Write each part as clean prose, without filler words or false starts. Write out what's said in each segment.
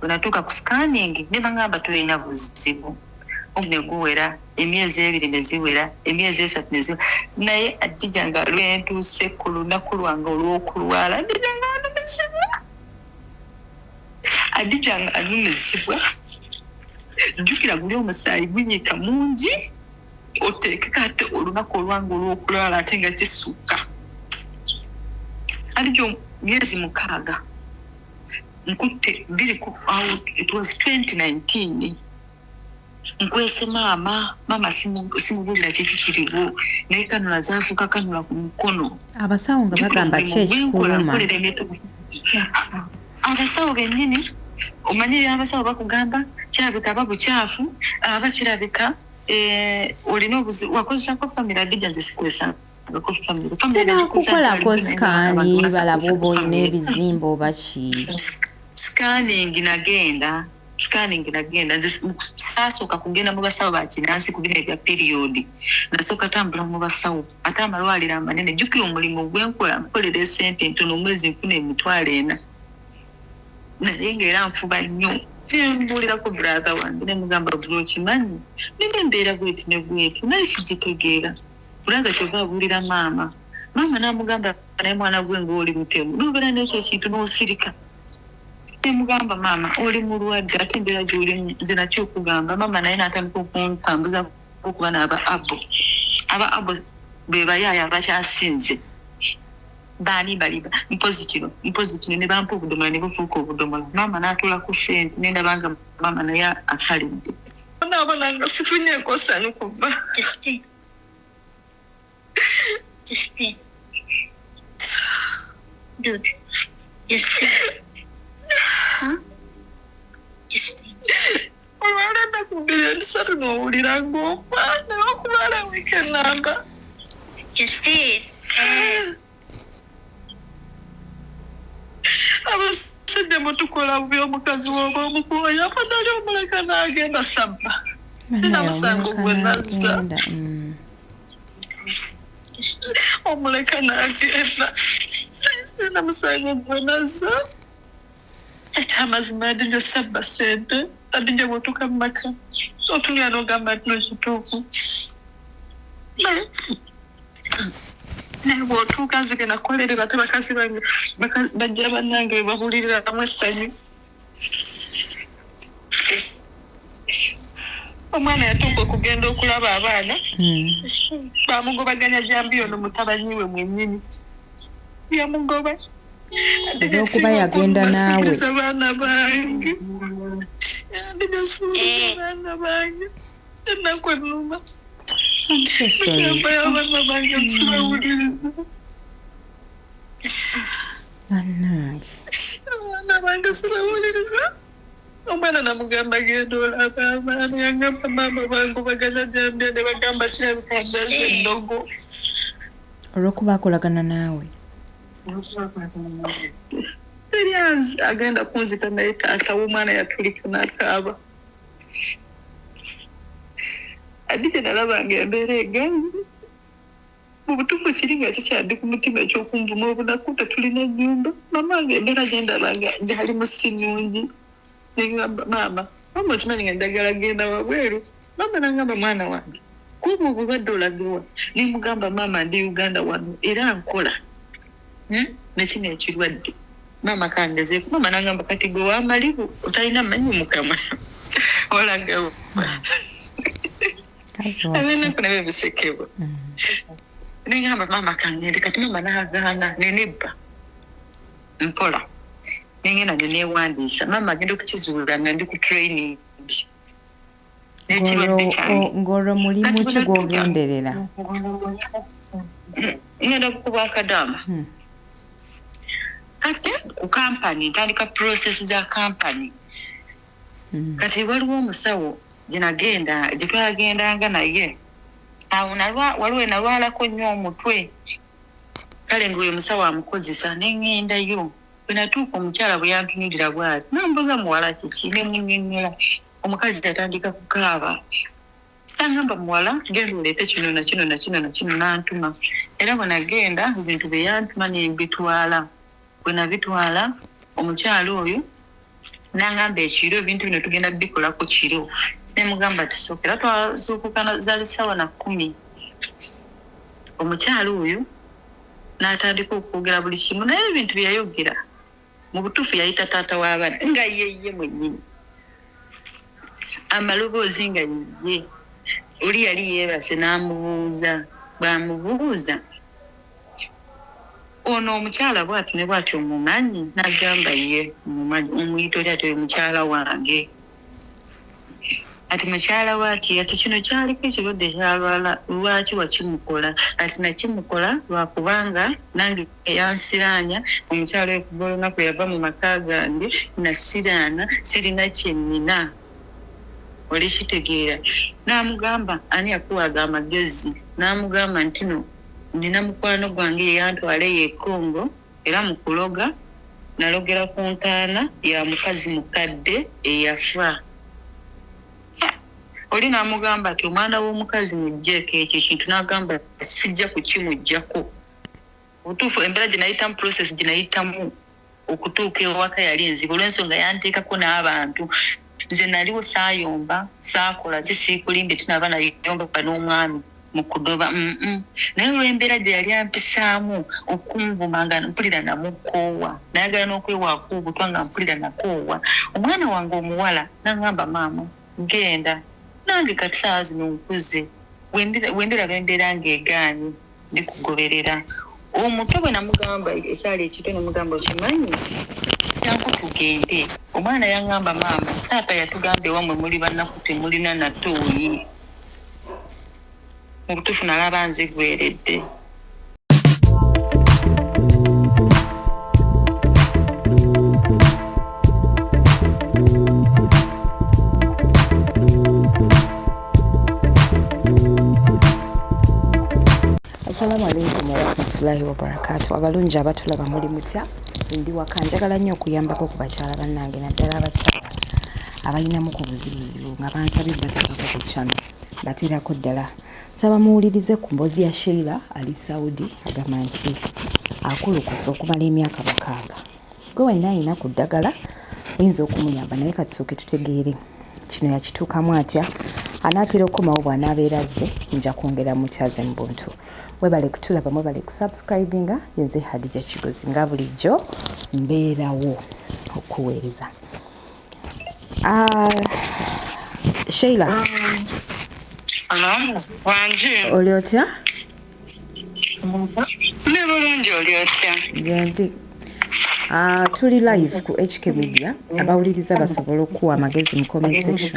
Unatuka ku scanning ne bangamba tulina buzibu. Omne guwera emyezi ebiri neziwera emyezi esatu neziwera naye Adija nga lwentuse ku lunaku lwange olw'okulwala Adija nga anumizibwa. Adija nga anumizibwa. Jukira guli omusaayi gunyika mungi oteekeka ate olunaku olwange olw'okulwala ate nga kisuuka. Adija myezi 6 nkutte biri ku it was 2019. Nkwese mama simubulira kikiriwo naye kanula zaafuka kanula ku mukono. Abasawo nga bagamba kyekikuluma. Abasawo bennyini omanyire abasawo bakugamba kirabika babukyafu abakirabika olina wakozesako famire Adija nze sikwesa tebakukolako sikaani balaba oba olina ebizimba oba ki. Scanning nagenda sasooka kugenda mu basawo bakinansi ku bino ebya periodi nasooka tambula mu basawo ate amalwaliro amanene jjukira omulimu nkolera esente ntono omwezi nfuna emitwalo 4 naye ngaera nfuba nnyo mbuulirako brother wange nemugamba buli okimanyi nina embeera bweti ne bweti naye sigitegeera brother kyova abuulira maama n'amugamba naye mwana gwe ng'oli mutemu nobeera n'ekyo kintu n'osirika. Mugamba mama oli mulwadde ate embeera gy'olimu nze nakyo okugamba mama naye n'atandika okuntambuza okuba n'aba abo be bayaaya abakyasinze baani baliba mpozi kino ne bampa obudomola ne bufuuka obudomola mama n'atuula ku sente ne ndabanga mama naye akalidde naabona nga sifunyeeko ssanyu kuba olwala nakubiri ebisatu n'owulira ng'ofa naye okulwala wiika enamba abasajja mutukola bubi omukazi wooba omukuba yafa nali omuleka n'agenda sabba namusango gwe nazza omuleka n'agenda namusango gwe nazza ekyamazima Adija sabba sente Adija bw'otuuka mu maka otulya n'ogamba nti kituufu naye bw'otuuka nzigenda kukolerera ate bakazi bange bajja bannange be babuliriramu essanyu. Omwana yatuuka okugenda okulaba abaana bamugobaganya jambiyono mutabanyi we mwennyini yamugoba okuba yagenda naawe abaana bange abaana bange ennaku ennuma abaana bange nsibawuliriza abaana bange sibawuliriza omwana namugamba genda olaba abaana yagamba maama bange baganya jambya ne bagamba kirabikandaza eddogo olw'okuba akolagana naawe Serians agenda kunzita naye taata w'omwana yatulika n'akaaba. Adija nalabanga embeera egangi mu butuufu kiri nga kikyadde ku mutima ekyokunvuma obunaku tetulina nnyumba mama nga embeera gyendabanga gyali musinnungi negamba maama okimanyi nga njagala genda wabweru mama nangamba mwana wange kuba obulwadde olagewa nemugamba maama ndi Uganda wano era nkola nekino ekirwadde mama kangezeeko mama nangamba kati gwe wamalibu otalina manyi mukama olagawo abenaku nabyo bisekebwa nengamba mama kangende kati mama nagaana nenebba mpola nengenda nenewandiisa mama agenda okukizuula nga ndi ku training nekirwadde kyange ng'olwo mulimu ki gw'ogenderera ngenda kukuba akadaama kati ku kampani ntandika process za kampani kati waliwo omusawo gyetwagendanga naye awo waliwo nalwalako nnyo omutwe kale ng'oyo musawo amukozesa nengendayo bwe natuuka omukyala bwe yantunulira bw'ati nambuza muwala kiki nemunyenyera omukazi yatandika kukaaba tangamba muwala genda oleete kino nakino nakino nakino nantuma era bwe nagenda ebintu bye yantuma nembitwala bwe nabitwala omukyala oyo Nangamba ekiro ebintu bino tugenda bikola ku kiro. Ne mugamba tisokera twazuukukana zali sawa na 10. Omukyalo oyo n'atandika okwogera buli kimu naye ebintu bye yayogera mu butuufu yayita taata w'abaana nga ye mwennyini. Amaloboozi nga ye oli yali yeebase n'amubuuza. Bw'amubuuza ono omukyala bw'ati ne bw'ati omumanyi n'agamba ye omumanyi omuyita oli ati oyo mukyala wange. Ati mukyala waati ati kino kyaliko ekirwadde kyalwala lwaki wakimukola ati nakimukola lwakubanga nange yansiraanya omukyala oyo kuva olunaku yava mu maka gange nasiraana sirina kyennina. Oli kitegeera. N'amugamba ani yakuwaga amagezi n'amugamba nti no nina mukwano gwange yantwala Kongo era mu kuloga nalogera ku ntaana ya mukazi mukadde eyafa. Oli n'amugamba ati omwana w'omukazi mujjeeko ekyo ekintu n'agamba sijja kukimujjako. Obutuufu embeera gye nayitamu process gye nayitamu okutuuka ewaka yali nzibu olw'ensonga yanteekako n'abantu. Nze naliwo saayomba saakola kisiikulimbe tinaba nayomba n'omwami mu kudoba. Naye olw'embeera gye yali ampisaamu okumvuma nga mpulira namukoowa nayagala n'okwewaako obutwa nga mpulira nakoowa. Omwana wange omuwala n'angamba maama genda nange kati saawa zino nkuze wendiraba embeera ng'egaanye ndikugoberera. Omuto bwe namugamba ekyali ekito namugamba okimanyi tanko tugende. Omwana yangamba maama taata yatugamba ewammwe muli bannaku temulina natooyi. Mu butuufu nalaba nze gweredde. Assalamu alaikum warahmatullahi wabarakatuh. Abalungi abatulaba muli mutya? Ndi waka njagala nnyo okuyambako ku bakyala bannange naddala abakyala abalinamu ku buzibuzibu nga bansabye bateekako ku channel bateerako ddala. Saba muwulirize ku mboozi ya Sheila ali Saudi agamba nti akulukusa okumala emyaka 6. Gwe walina alina ku ddagala oyinza okumuyamba naye katusooke tutegeere kino yakituukamu atya anaatera okukomawo bw'anaabeera azze nja kwongera mukyaze mu buntu. Webale kutulaba mwebale kusubscribinga yenze Hadija Kigozi nga bulijjo mbeerawo okuweereza. Sheila Wanje oli otya? Ne bulungi oli otya? Ndi tuli live ku HK Media abawuliriza basobola okuwa amagezi mu comment section.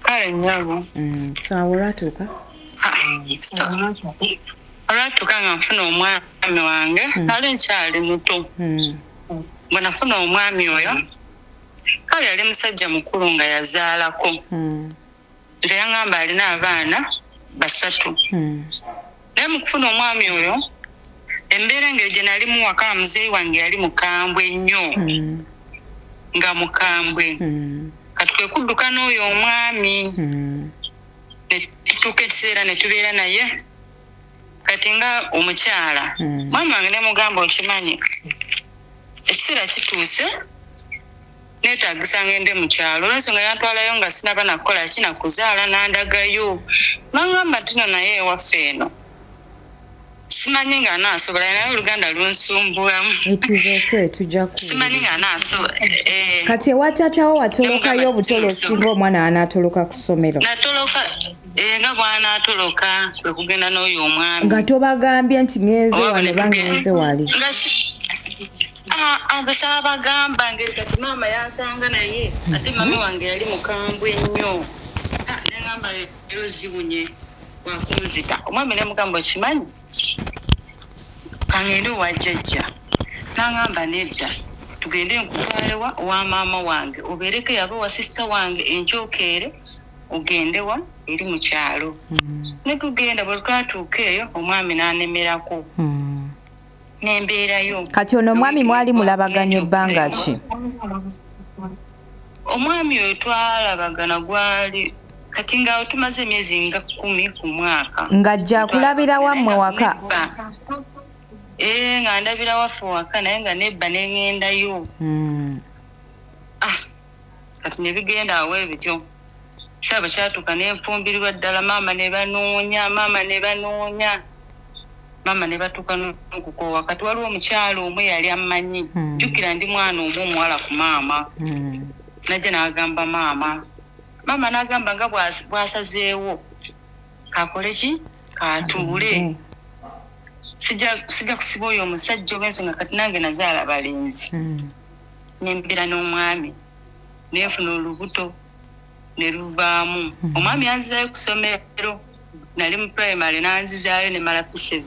Kale nnyabo. Sawa olwatuuka? Olwatuuka nga nfuna omwami wange nali nkyali muto. Bwe nafuna omwami oyo kale yali musajja mukulu nga yazaalako. Nze yangamba alina abaana 3. Naye mu kufuna omwami oyo embeera engeri gye nali muwaka muzeeyi wange yali mukambwe nnyo. Nga mukambwe. Kati kwe kudduka n'oyo omwami. Netutuuka ekiseera ne tubeera naye kati nga omukyala. Mwami wange ne mugamba okimanyi ekiseera kituuse neetaagisa ngende mu kyalo olw'ensonga yantwalayo nga sinaba nakukola kinakuzaala nandagayo. Nangamba tino naye ewaffe eno simanyi nga anaasobola naye oluganda lunsumbulamu. Simanyi nga anaasobola. Kati ewatatawo watolokayo obutolo singa omwana anaatoloka ku ssomero. Natoloka nga bw'anaatoloka kwe kugenda n'oyo omwami. Nga tobagambye nti ngenze wano bangenze wali. Nze saabagamba ngeri kati maama yansanga naye ate mami wange yali mukambwe nnyo. Nengamba leero ziwunye wakunzita. Omwami ne mugamba okimanyi kangende owa jjajja. Nangamba nedda tugende nkutwalewa owa maama wange obeereko yaba wa sisita wange enkyokeere ogendewa eri mu kyalo. Ne tugenda bwe twatuuka eyo omwami n'anemerako. Nembeerayo. Kati ono omwami mwali mulabaganya ebbanga ki? Omwami oyo twalabagana gwali kati nga tumaze emyezi nga 10 ku mwaka. Ng'ajja kulabira wammwe waka? nga ndabira wafe waka naye nga nebba nengendayo. Kati nebigenda awo ebityo. Saba kyatuka nenfumbirwa ddala maama ne banoonya. Maama ne batuuka n'okukoowa. Kati waliwo omukyalo omwe yali amanyi. Jjukira ndi mwana omwo omuwala ku maama. Najja n'agamba maama. Maama n'agamba nga bw'asazeewo. Kakole ki? Katuule. Sijja kusiba oyo omusajja olw'ensonga kati nange nazaala balenzi. Nembira n'omwami. Nenfuna olubuto ne luvaamu. Omwami yanzizaayo ku ssomero. Nali mu primary nanzizaayo ne mala P7.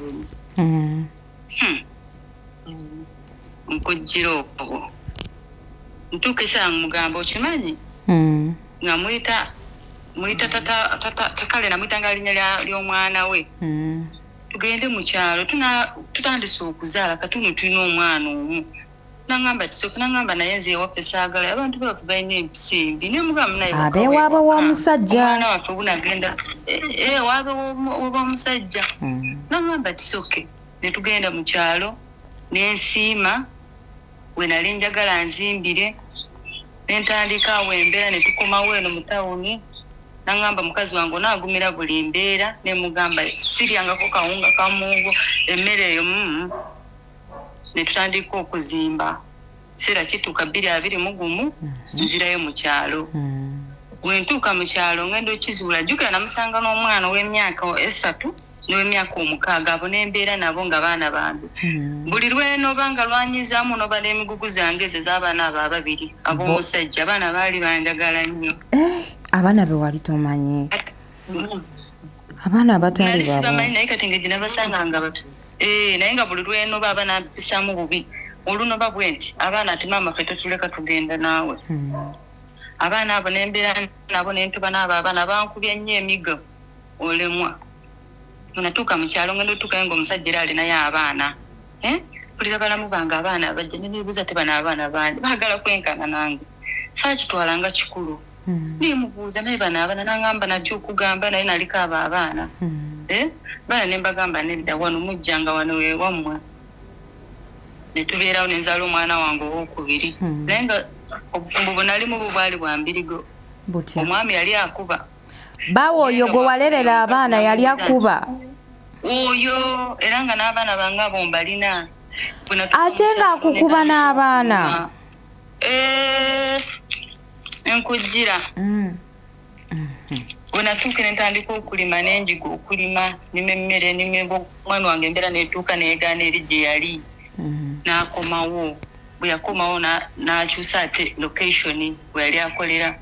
Nkujjira okwo. Ntuuka essaawa mugamba okimanyi? Nga muyita tata kale namuyita nga linnya ly'omwana we. Tugende mu kyalo tutandise okuzaala katuno tulina omwana omu. Nangamba tisoka nangamba naye nze ewaffe saagala abantu baffe balina empisimbi ne mugamba naye abeewaabwe w'omusajja omwana waffe bunagenda waabwe w'omusajja. Nangamba tisoke ne tugenda mu kyalo n'ensiima we nali njagala nzimbire n'entandika awo embeera ne tukomawo eno mu tawuni. Nangamba mukazi wange onaagumira buli mbeera ne mugamba siryangako kawunga kamugo emmere eyo ne tutandika okuzimba. Sera kituuka 2021 nzirayo mu kyalo. Bwe ntuuka mu kyalo ngenda okizuula jjukira namusanga n'omwana w'emyaka 3 n'ow'emyaka 6 abo n'embeera nabo nga baana bange. Buli lwenoba nga lwanyizaamu n'oba n'emigugu zange ezo z'abaana abo ababiri ab'omusajja abaana baali banjagala nnyo. Abaana be wali tomanyi? Abaana abatali babo. Sibamanyi naye kati ng'egye nabasanganga bato. Naye nga buli lwenoba abaana bisaamu bubi. Olunoba bwe nti abaana ati maama ffe totuleka tugenda naawe. Abaana abo n'embeera nabo n'entuba n'abo abaana bankubya nnyo emigo olemwa. Natuuka mu kyalo ngenda otuukayo ng'omusajja era alinayo abaana. Mpulira balamu bange abaana bajja ne neebuuza te bano abaana bandi baagala kwenkana nange. Saakitwalanga kikulu. Nemubuuza naye bano abaana nangamba nabyo okugamba naye naliko abo abaana. Baana ne mbagamba nedda wano mujjanga wano wewammwe. Ne tubeerawo ne nzaala omwana wange ow'okubiri. Naye nga obufumbo bwe nalimu bwali bwa mbirigo. Omwami yali akuba. Bawo oyo gwe walerera abaana yali akuba. Oyo era nga n'abaana bange abo mbalina. Ate nga akukuba n'abaana. Nkujjira. Bwe natuuka ne ntandika okulima n'enjiga okulima nime emmere nime omwana wange embeera neetuuka neegaana eri gye yali. N'akomawo. Bwe yakomawo n'akyusa ate location bwe yali akolera.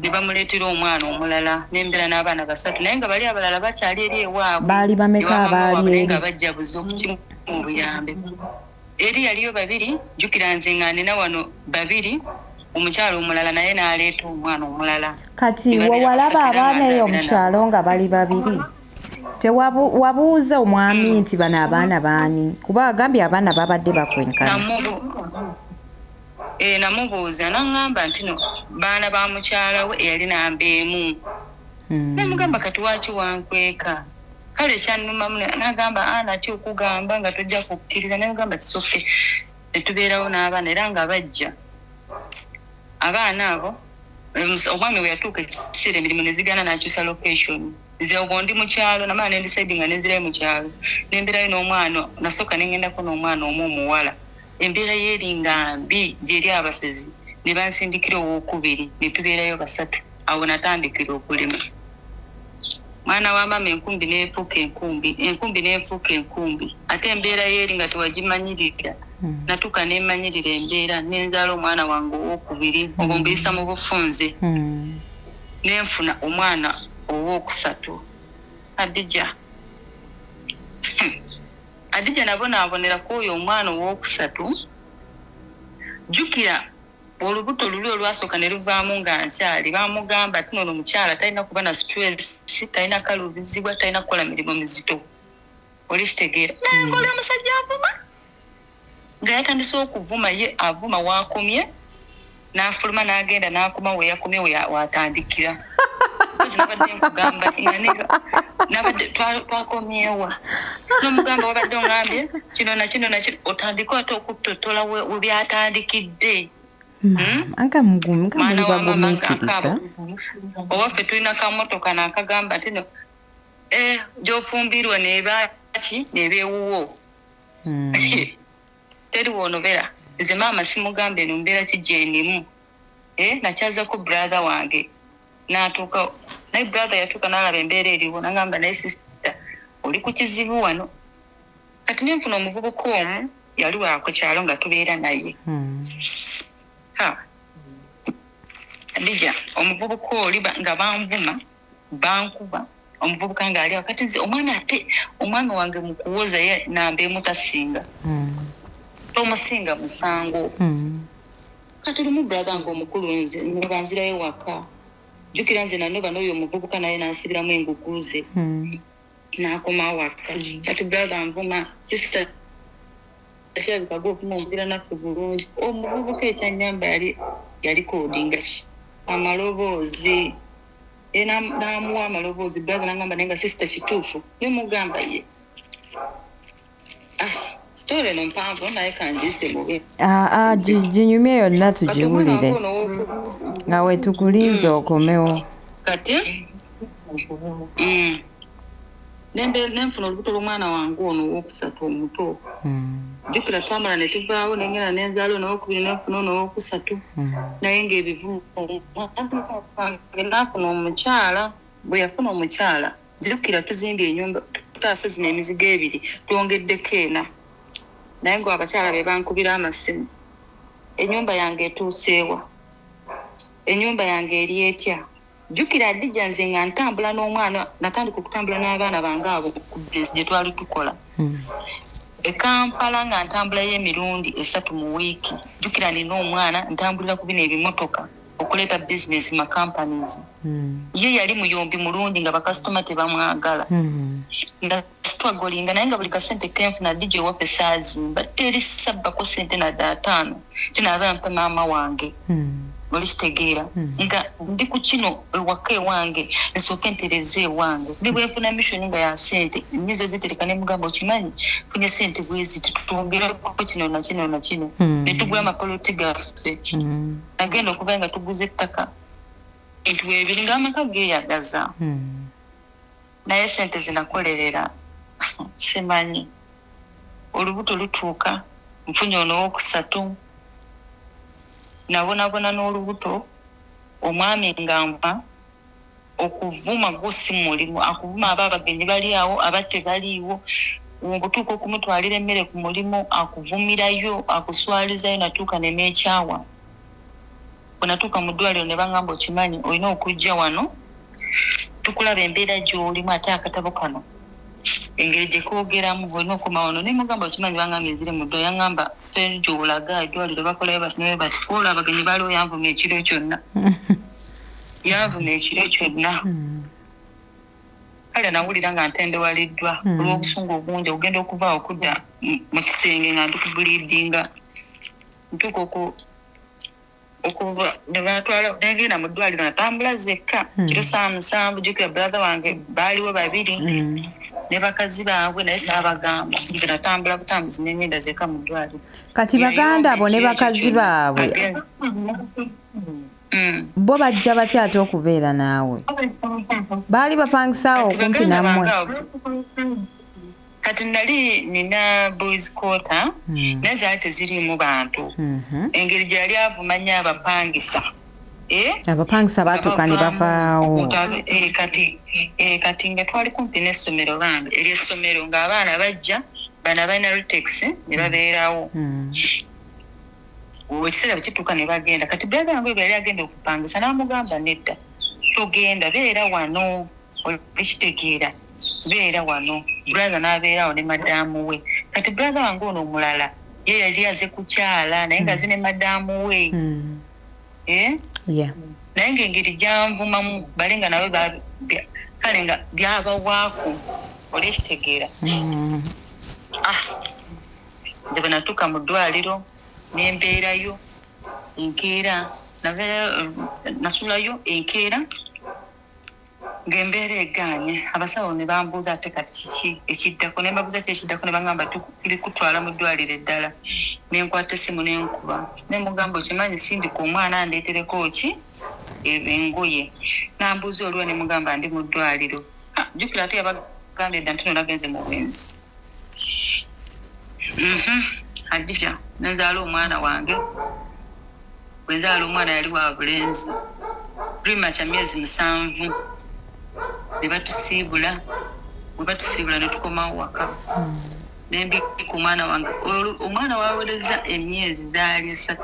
Ne bamuleetera omwana omulala n'embeera n'abaana 3 naye nga bali abalala bakyali eri ewaabwe. Baali bameka abaali eri? Nga bajja buza okukimu mu buyambe. Eri yaliyo 2 jjukira nze nga nina wano 2 omukyalo omulala naye n'aleeta omwana omulala. Kati walaba abaana eyo omukyalo nga bali 2. Tewabuuza omwami nti bano abaana baani? Kuba agambye abaana babadde bakwenkana. Namubuuza n'angamba nti no baana ba mukyala we eyali nambeemu. Namugamba kati waaki wankweka? Kale kyannumamu n'agamba naki okugamba nga tojja kukkiriza. Namugamba tisoke. Ne tubeerawo n'abaana era nga bajja. Abaana abo omwami we yatuuka ekiseera emirimu ne zigaana n'akyusa location. Nze obwo ndi mu kyalo namala ne decide nga nenzirayo mu kyalo. N'embeerayo n'omwana nasooka ne ngendako n'omwana omu omuwala. Embeera yeeringa mbi gyeri abasezi ne bansindikira ow'okubiri ne tubeerayo 3. Awo natandikira okulima. Mwana wa mama enkumbi n'efuuka enkumbi. Ate embeera yeeri nga tewagimanyirira. Natuuka n'emmanyirira embeera n'enzaala omwana wange ow'okubiri obwo mbiyisa mu bufunze. N'enfuna omwana ow'okusatu. Adija nabonaabonera ku oyo omwana ow'okusatu. Jjukira olubuto luli olwasooka ne luvaamu nga nkyali bamugamba ati nono omukyala talina kuba na stress, talina kalubizibwa, talina kukola mirimu mizito. Oli kitegeera nange oli omusajja avuma nga yatandise okuvuma ye avuma waakomye n'afuluma n'agenda n'akoma we yakomye we watandikira. nabadde nkugamba nabadde twakomyewa n'omugamba wabadde ongambye kino na kino otandika ate okuttotola we byatandikidde anga mugumi kamuli bagumikiriza owaffe tulina kamotoka nakagamba nti no gyofumbirwa nebaki nebyewuwo teri wonobera nze maama simugambe eno mbeera kijenimu nakyazako brother wange natuuka naye brother yatuuka n'alaba embeera eriwo nagamba naye sister oli ku kizibu wano kati nenfuna omuvubuka omu yali waku kyalo nga tubeera naye Dija omuvubuka oli nga banvuma bankuba omuvubuka nga ali wakati nze omwana wange mukuwoza ye nambe mutasinga tomusinga musango kati lumu brother nga omukulu nze nebanzirayo waka jukira nze nanoba n'oyo omuvubuka naye nasibiramu enguguze nakoma waka kati brother nvuma sister kyabikaga okuma omubira naffe bulungi omuvubuka ekyanyamba yali kodinga amaloboozi namuwa amaloboozi brother nagamba naye nga sister kituufu nemugamba ye story eno mpanvu naye kanjise mubi ginyumye yonna tugiwulire nga wetukulinze okomewo kati nenfuna olubuto lw'omwana wange ono owokusatu omuto jukira twamala ne tuvaawo nengenda nenzaalo nowokubiri nenfuna ono owokusatu naye ngaebivumu nafuna omukyala bwe yafuna omukyala jukira tuzimbye enyumba tutaafe zino emizigo ebiri twongeddeko ena naye ngo abakyala be bankubira amasimu enyumba yange etuuseewa enyumba yange eri etya jukira Dija nze nga ntambula n'omwana natandika okutambula n'abaana bange abo ku bezi gye twali tukola Kampala nga ntambulayo emirundi 3 mu wiiki jukira nina omwana ntambulira ku bino ebimotoka okuleeta business ma companies ye yali muyombi mulungi nga bakasitoma tebamwagala nga struggling naye nga buli kasente kenfuna Dija owaffe saazimba teri sabbako sente na daataano tinaba mpa maama wange oli kitegeera nga ndi ku kino ewaka ewange nsooke ntereze ewange ndi bwenfuna mission nga ya sente nyizo zitereka ne mugamba okimanyi funye sente bwezi tutwongerako kino na kino na kino ne tugula amapoloti gaffe agenda okuba nga tuguze ettaka bintu ebiri ng'amaka geeyagaza naye sente zinakolerera simanyi olubuto lutuuka nfunye ono owokusatu nabonabona n'olubuto omwami ngamba okuvuma gusi mulimu akuvuma abagenyi bali awo abate baliiwo obutuuka okumutwalira emmere ku mulimu akuvumirayo akuswalizayo natuuka nemekyawa bwenatuuka mu ddwaliro ne bangamba okimanyi olina okujja wano tukulaba embeera gy'olimu ate akatabo kano engeri gye koogeramu olina okuma wano ne mugamba okimanyi bangambye nzire mu ddwaliro yangamba gy'olaga eddwaliro bakolayo batinaye bati ola abagenyi baaliwo yanvuma ekiro kyonna yanvuma ekiro kyonna kale nawulira nga ntendewaliddwa olw'obusungu obungi ogenda okuvaawo okudda mu kisenge nga ndikubuliidinga ntuuka okuva ne batwala negenda mu ddwaliro natambula zekka kiro 7 jukira brother wange baaliwo 2 ne bakazi baabwe naye saabagamba nze natambula butambuzi nengenda zekka mu ddwaliro kati baganda abo ne bakazi baabwe bo bajja batya ate okubeera naawe baali bapangisaawo okumpi nammwe kati nali nina boys quarter naye zaali teziriimu bantu engeri gyali avumanya abapangisa abapangisa baatuuka ne bavaawo kati nga twali kumpi n'essomero lange ery'essomero ng'abaana bajja bana balina ritex ne babeerawo ekiseera bwekituuka ne bagenda kati brother wange bwe yali agenda okupangisa n'amugamba nedda togenda beera wano ekitegeera beera wano brother n'abeerawo ne madaamu we kati brother wange ono omulala ye yali aze kukyala naye nga aze ne madaamu we naye ng'engeri gyanvumamu bale nga nawe kale nga byabawaako oli ekitegeera nze bwe natuuka mu ddwaliro nembeerayo enkeera nasulayo enkeera ng'embeera egaanye abasawo ne bambuuza ate kati kiki ekiddako ne mbabuuza ki ekiddako ne bangamba tuli kutwala mu ddwaliro eddala ne nkwata essimu ne nkuba ne mugamba okimanyi sindika omwana andeetereko ki engoye nambuuza olwo ne mugamba ndi mu ddwaliro jjukira ate yabagambye dda nti nagenze mu bwenzi Adija nenzaala omwana wange bwe nzaala omwana yali wa bulenzi primacha myezi 7 ne batusiibula ne tukomawo waka nembi ku mwana wange omwana wawereza emyezi zaali 3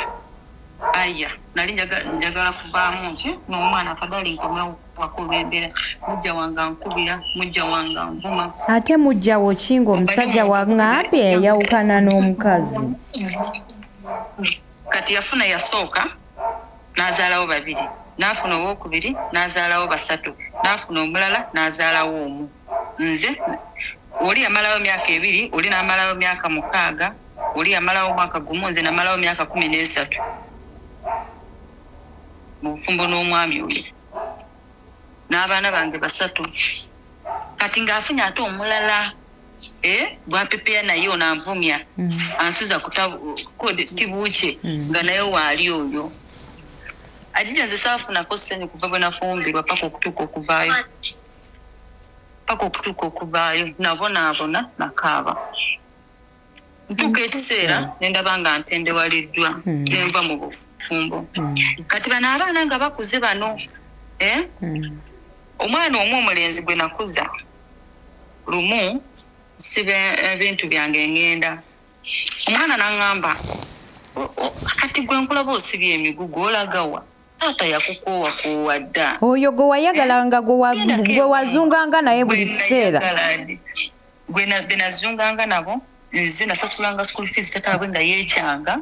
aya nali njagala kuvaamu nti n'omwana afadhali nkomewo wakulembera mujja wange nkubira mujja wange nvuma ate mujjawo kinga omusajja waŋŋambye yawukana n'omukazi kati yafuna yasooka n'azaalawo 2 n'afuna owokubiri n'azaalawo 3 n'afuna omulala n'azaalawo 1 nze oli yamalawo myaka 2 oli n'amalawo myaka 6 oli yamalawo mwaka gumu nze namalawo myaka 13 mu bufumbo n'omwami oyo n'abaana bange 3 kati ng'afunye ate omulala bwapepeya naye onanvumya ansuza tibuuke nga naye waali oyo Adija nze saafunako ssenyu kuva bwe nafumbirwa paka okutuuka okuvaayo nabonaabona nakaaba ntuuka ekiseera ne ndaba nga ntendewaliddwa nenva mu bufumbo kati bano abaana nga bakuze bano omwana omu omulenzi gwe nakuza lumu siba ebintu byange ngenda omwana n'aŋŋamba kati gwe nkulaba osibye emigugu olagawa taata yakukoowa dda oyo gwe wayagalanga gwe wazunganga naye buli kiseera gwe nazunganga nabo nze nasasulanga school fees tataabwe nga yeekyanga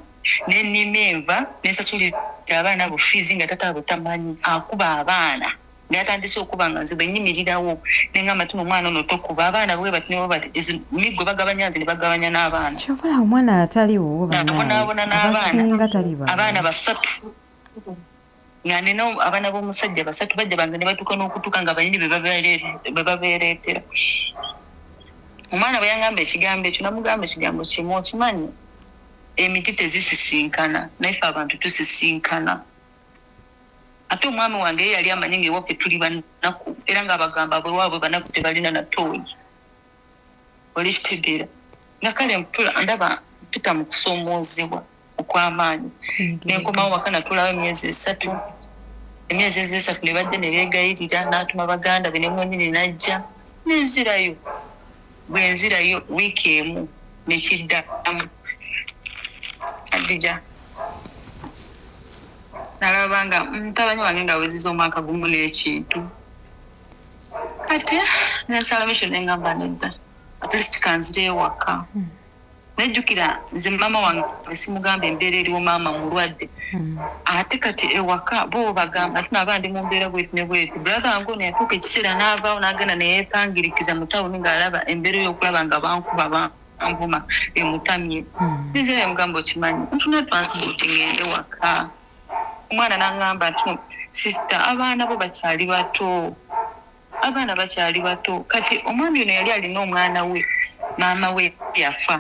nennima enva nensasulira abaana abo fees nga tataabwe tamanyi akuba abaana ngatandise okuba nga nze bwenyimirirawo nengamba tino omwana ono tokuba abaana bwe bati nebo bati miggo bagabanya nze ne bagabanya n'abaana kyobola omwana ataliwo nabonaabona n'abaana abaana 3 nga nina abaana b'omusajja 3 bajja bange ne batuuka n'okutuuka nga banyini be babeereetera omwana bwe yangamba ekigambo ekyo namugamba ekigambo kimu okimanyi emiti tezisisinkana naife abantu tusisinkana ate omwami wange yali amanyi ng'ewaffe tuli banaku era ng'abagamba bwe waabwe banaku tebalina na tooyi oli kitegeera nga kale mpula ndaba mpita mu kusoomoozebwa okw'amaanyi nenkomawo waka natulawo emyezi 3 emyezi 3 ne bajja ne beegayirira n'atuma baganda be ne mwenyini najja nenzirayo bwe nzirayo wiiki emu nekiddamu Adija nalaba nga mutabani wange nga weziza omwaka gumu n'ekintu kati nensala misho nengamba nedda at least kanzireyo waka nejjukira nze mama wange simugamba embeera eriwo maama mulwadde ate kati ewaka bo bagamba ati naaba ndi mu mbeera bweti ne bweti brother wange ono yatuuka ekiseera n'avaawo n'agenda neyeepangirikiza mu tawuni ng'alaba embeera ey'okulaba nga bankuba banvuma emutamye nzira yamugamba okimanyi nfuna transport ngende waka omwana n'aŋŋamba nti sister abaana bo bakyali bato kati omwami ono yali alina omwana we maama we yafa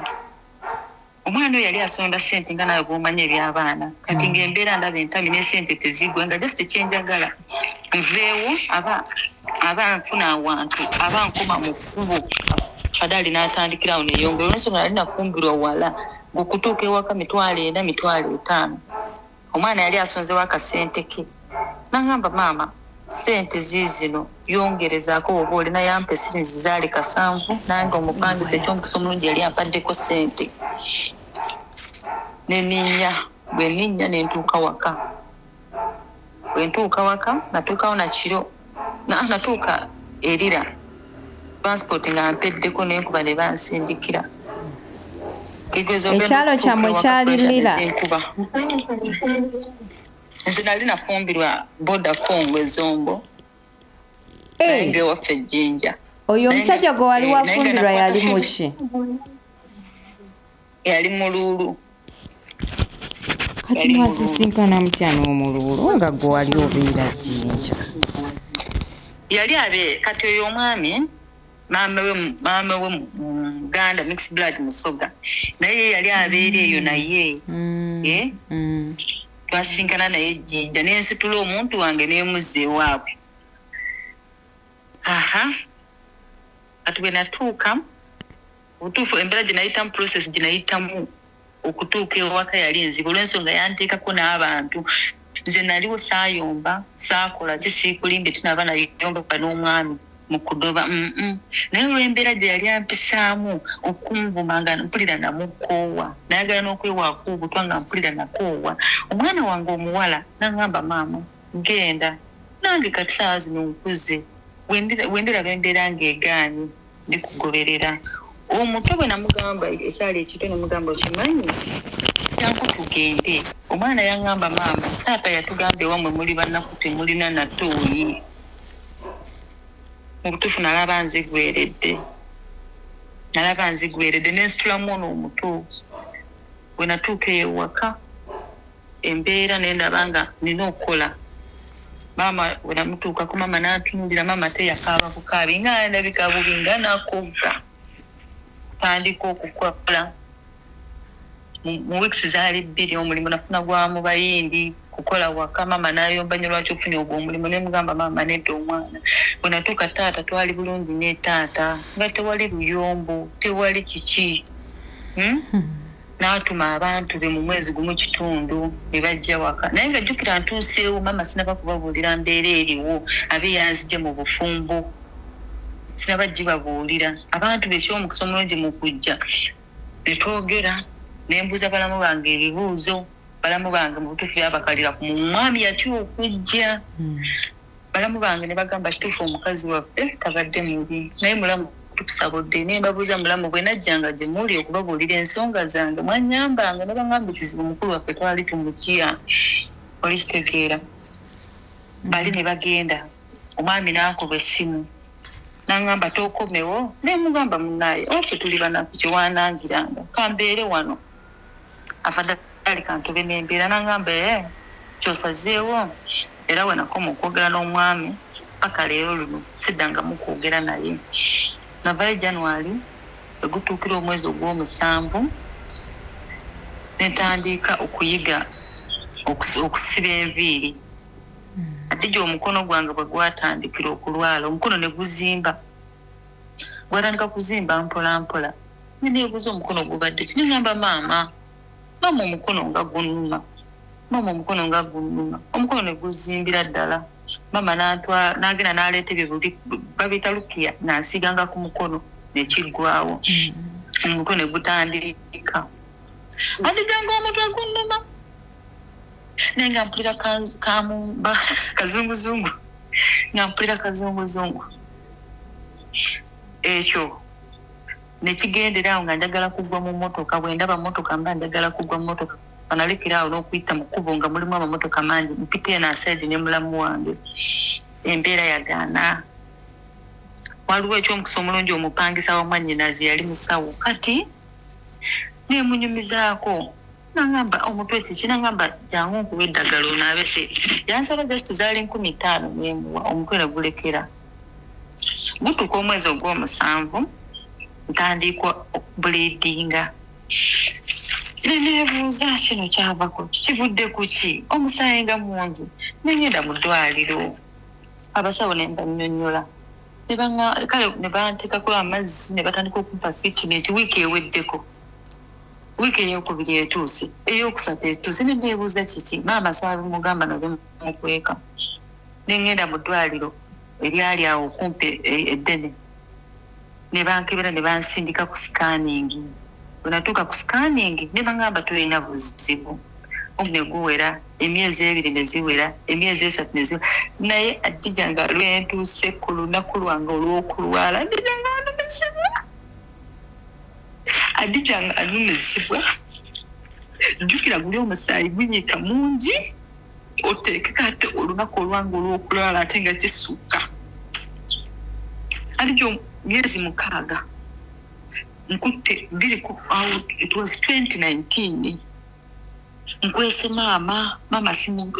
omwana oyo yali asonda ssente nga nawe bw'omanya eby'abaana kati ng'embeera ndaba entami n'essente tezigwa nga just kyenjagala nveewo aba nfuna awantu aba nkoma mu kkubo fadali n'atandikirawo neeyongera olwensonga nali nafumbirwa wala ng'okutuuka ewaka 4,000 5,000 omwana yali asonzewo akasente ke n'aŋŋamba maama sente ziizino yongerezaako oba olina yampa sirinzi zaali 7 nange omupangisa eky'omukisa omulungi yali ampaddeko sente bwe ninnya nentuuka waka natuukawo nakiro natuuka erira transport nga mpeddeko nenkuba ne bansindikira ekyalo kyammwe kyali lira nze nali nafumbirwa boda kongo ezombo nange waffe ejjinja oyo omusajja gwe wali wafumbirwa yali muki yali muluulu kati mwasisinkana mutya n'omuluulu nga gwe wali obeera jjinja yali abe kati oyo omwami mama we Muganda mixed blood Musoga naye yali abeere eyo naye twasinkana naye Jjinja n'ensitula omuntu wange n'emuzze waabwe kati bwe natuuka obutuufu embeera gye nayitamu process gye nayitamu okutuuka ewaka yali enzibu olw'ensonga yanteekako n'abantu nze naliwo saayomba saakola kisiikulimbe tinaba nayomba n'omwami mu kudoba naye olw'embeera gye yali ampisaamu okunvuma nga mpulira namukoowa nayagala n'okwewaako obutwa nga mpulira nakoowa omwana wange omuwala n'aŋŋamba maama genda nange kati saawa zino nkuze wendiraba embeera ng'egaanye ndikugoberera omuto bwe namugamba ekyali ekito namugamba okimanyi kyangu tugende omwana yaŋŋamba maama taata yatugamba ewammwe muli bannaku temulina natooyi mu butuufu nalaba nzigweredde nensitulamu ono omuto bwe natuuka ewaka embeera nendaba nga nina okukola maama bwe namutuukako maama n'antunuulira maama teyakaaba bukaabi nga ndabika bubi nga nakogga tandika okukola mu weeks zaali 2 omulimu nafuna gwa mu bayindi kukola waka maama n'ayomba nnyo lwaki ofunye ogwo omulimu ne mugamba maama nedda omwana bwe natuuka taata twali bulungi ne taata nga tewali luyombo tewali kiki n'atuma abantu be mu mwezi gumu kitundu ne bajja waka naye nga jjukira ntuuseewo maama sinaba kubabuulira mbeera eriwo abe yanzigye mu bufumbo sinaba gibabuulira abantu bekyomukisa omulungi mu kujja ne twogera nembuuza balamu bange ebibuuzo balamu bange mu butuufu yabakalira ku mwami yatya okujja balamu bange ne bagamba kituufu omukazi waffe tabadde mubi naye mulamu tukusabudde ne mbabuuza mulamu bwe najjanga gye muli okubabuulira ensonga zange mwanyambanga ne bangamba ekizibu mukulu waffe twali tumutya oli kitegeera bali ne bagenda omwami n'ankuba essimu n'aŋŋamba tookomewo ne mugamba munnaye offe tuli banaku kyewanangiranga kambeere wano afadali kantobe n'embeera n'aŋŋamba kyosazeewo era we nakoma okwogera n'omwami paka leero luno siddangamu kwogera naye navayo January egutuukira omwezi ogw'omusanvu netandika okuyiga okusiba enviiri adijja omukono gwange bwe gwatandikira okulwala omukono ne guzimba gwatandika kuzimba mpola mpola neneebuuza omukono gubadde tinigamba maama omukono nga gunnuma omukono ne guzimbira ddala maama n'agenda n'aleeta ebyo babita lukiya n'ansiganga ku mukono nekiggwawo omukono ne gutandika adiganga omutwe gunnuma naye nga mpulira kazunguzungu ekyo nekigenderawo nga njagala kugwa mu motoka bwe ndaba motoka mba njagala kugwa mu motoka banalekerawo n'okuyita mu kkubo nga mulimu amamotoka mangi mpite nasaidi ne mulamu wange embeera yagaana waliwo ekyomukisa omulungi omupangisa wa mwannyinazi yali musawo kati nemunyumizaako nangamba omutwe kiki nangamba jangu nkuba eddagala onaabese yansaba just zaali 15 nemuwa omutwe ne gulekera gutuuka omwezi ogw'omusanvu ntandikwa okubuleedinga neneebuuza kino kyavako kivudde ku ki omusaayi nga mungi nengenda mu ddwaliro abasawo ne mbannyonnyola kale ne banteekako amazzi ne batandika okumpa treatment wiiki eweddeko wiiki eyokubiri etuuse eyokusatu etuuse neneebuuza kiki maama saabimugamba nave mukweka nengenda mu ddwaliro eryali awo okumpi eddene ne bankebera ne bansindika ku scanning bwe natuuka ku scanning ne bangamba tulina buzibu ne guwera emyezi 2 ne ziwera emyezi 3 ne ziwera naye Adija nga lwentuuse ku lunaku lwange olw'okulwala Adija nga anumizibwa Adija nga anumizibwa jjukira guli omusaayi gunyiika mungi oteekeko ate olunaku olwange olw'okulwala ate nga kisukka Adija myezi 6 nkutte it was 2019 nkwese mama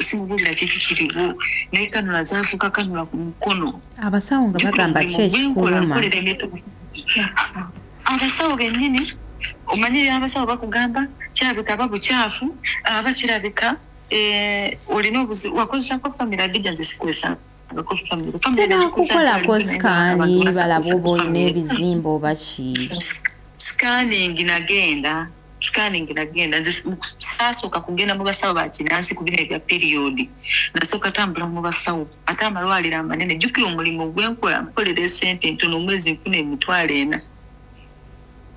simubulira kikiriwo naye kanula zaafuka kanula ku mukono abasawo nga bagamba ki ekikuluma abasawo bennyini omanyire abasawo bakugamba kirabika babukyafu bakirabika olina wakozesako famire adija nze sikwesa tebakukolako sikaani balaba oba olina ebizimba oba ki scanning nagenda saasooka kugenda mu basawo bakinansi ku bino ebya period nasooka tambula mu basawo ate amalwaliro amanene jjukira omulimu gwenkola nkolera esente ntono omwezi nfuna emitwalo 4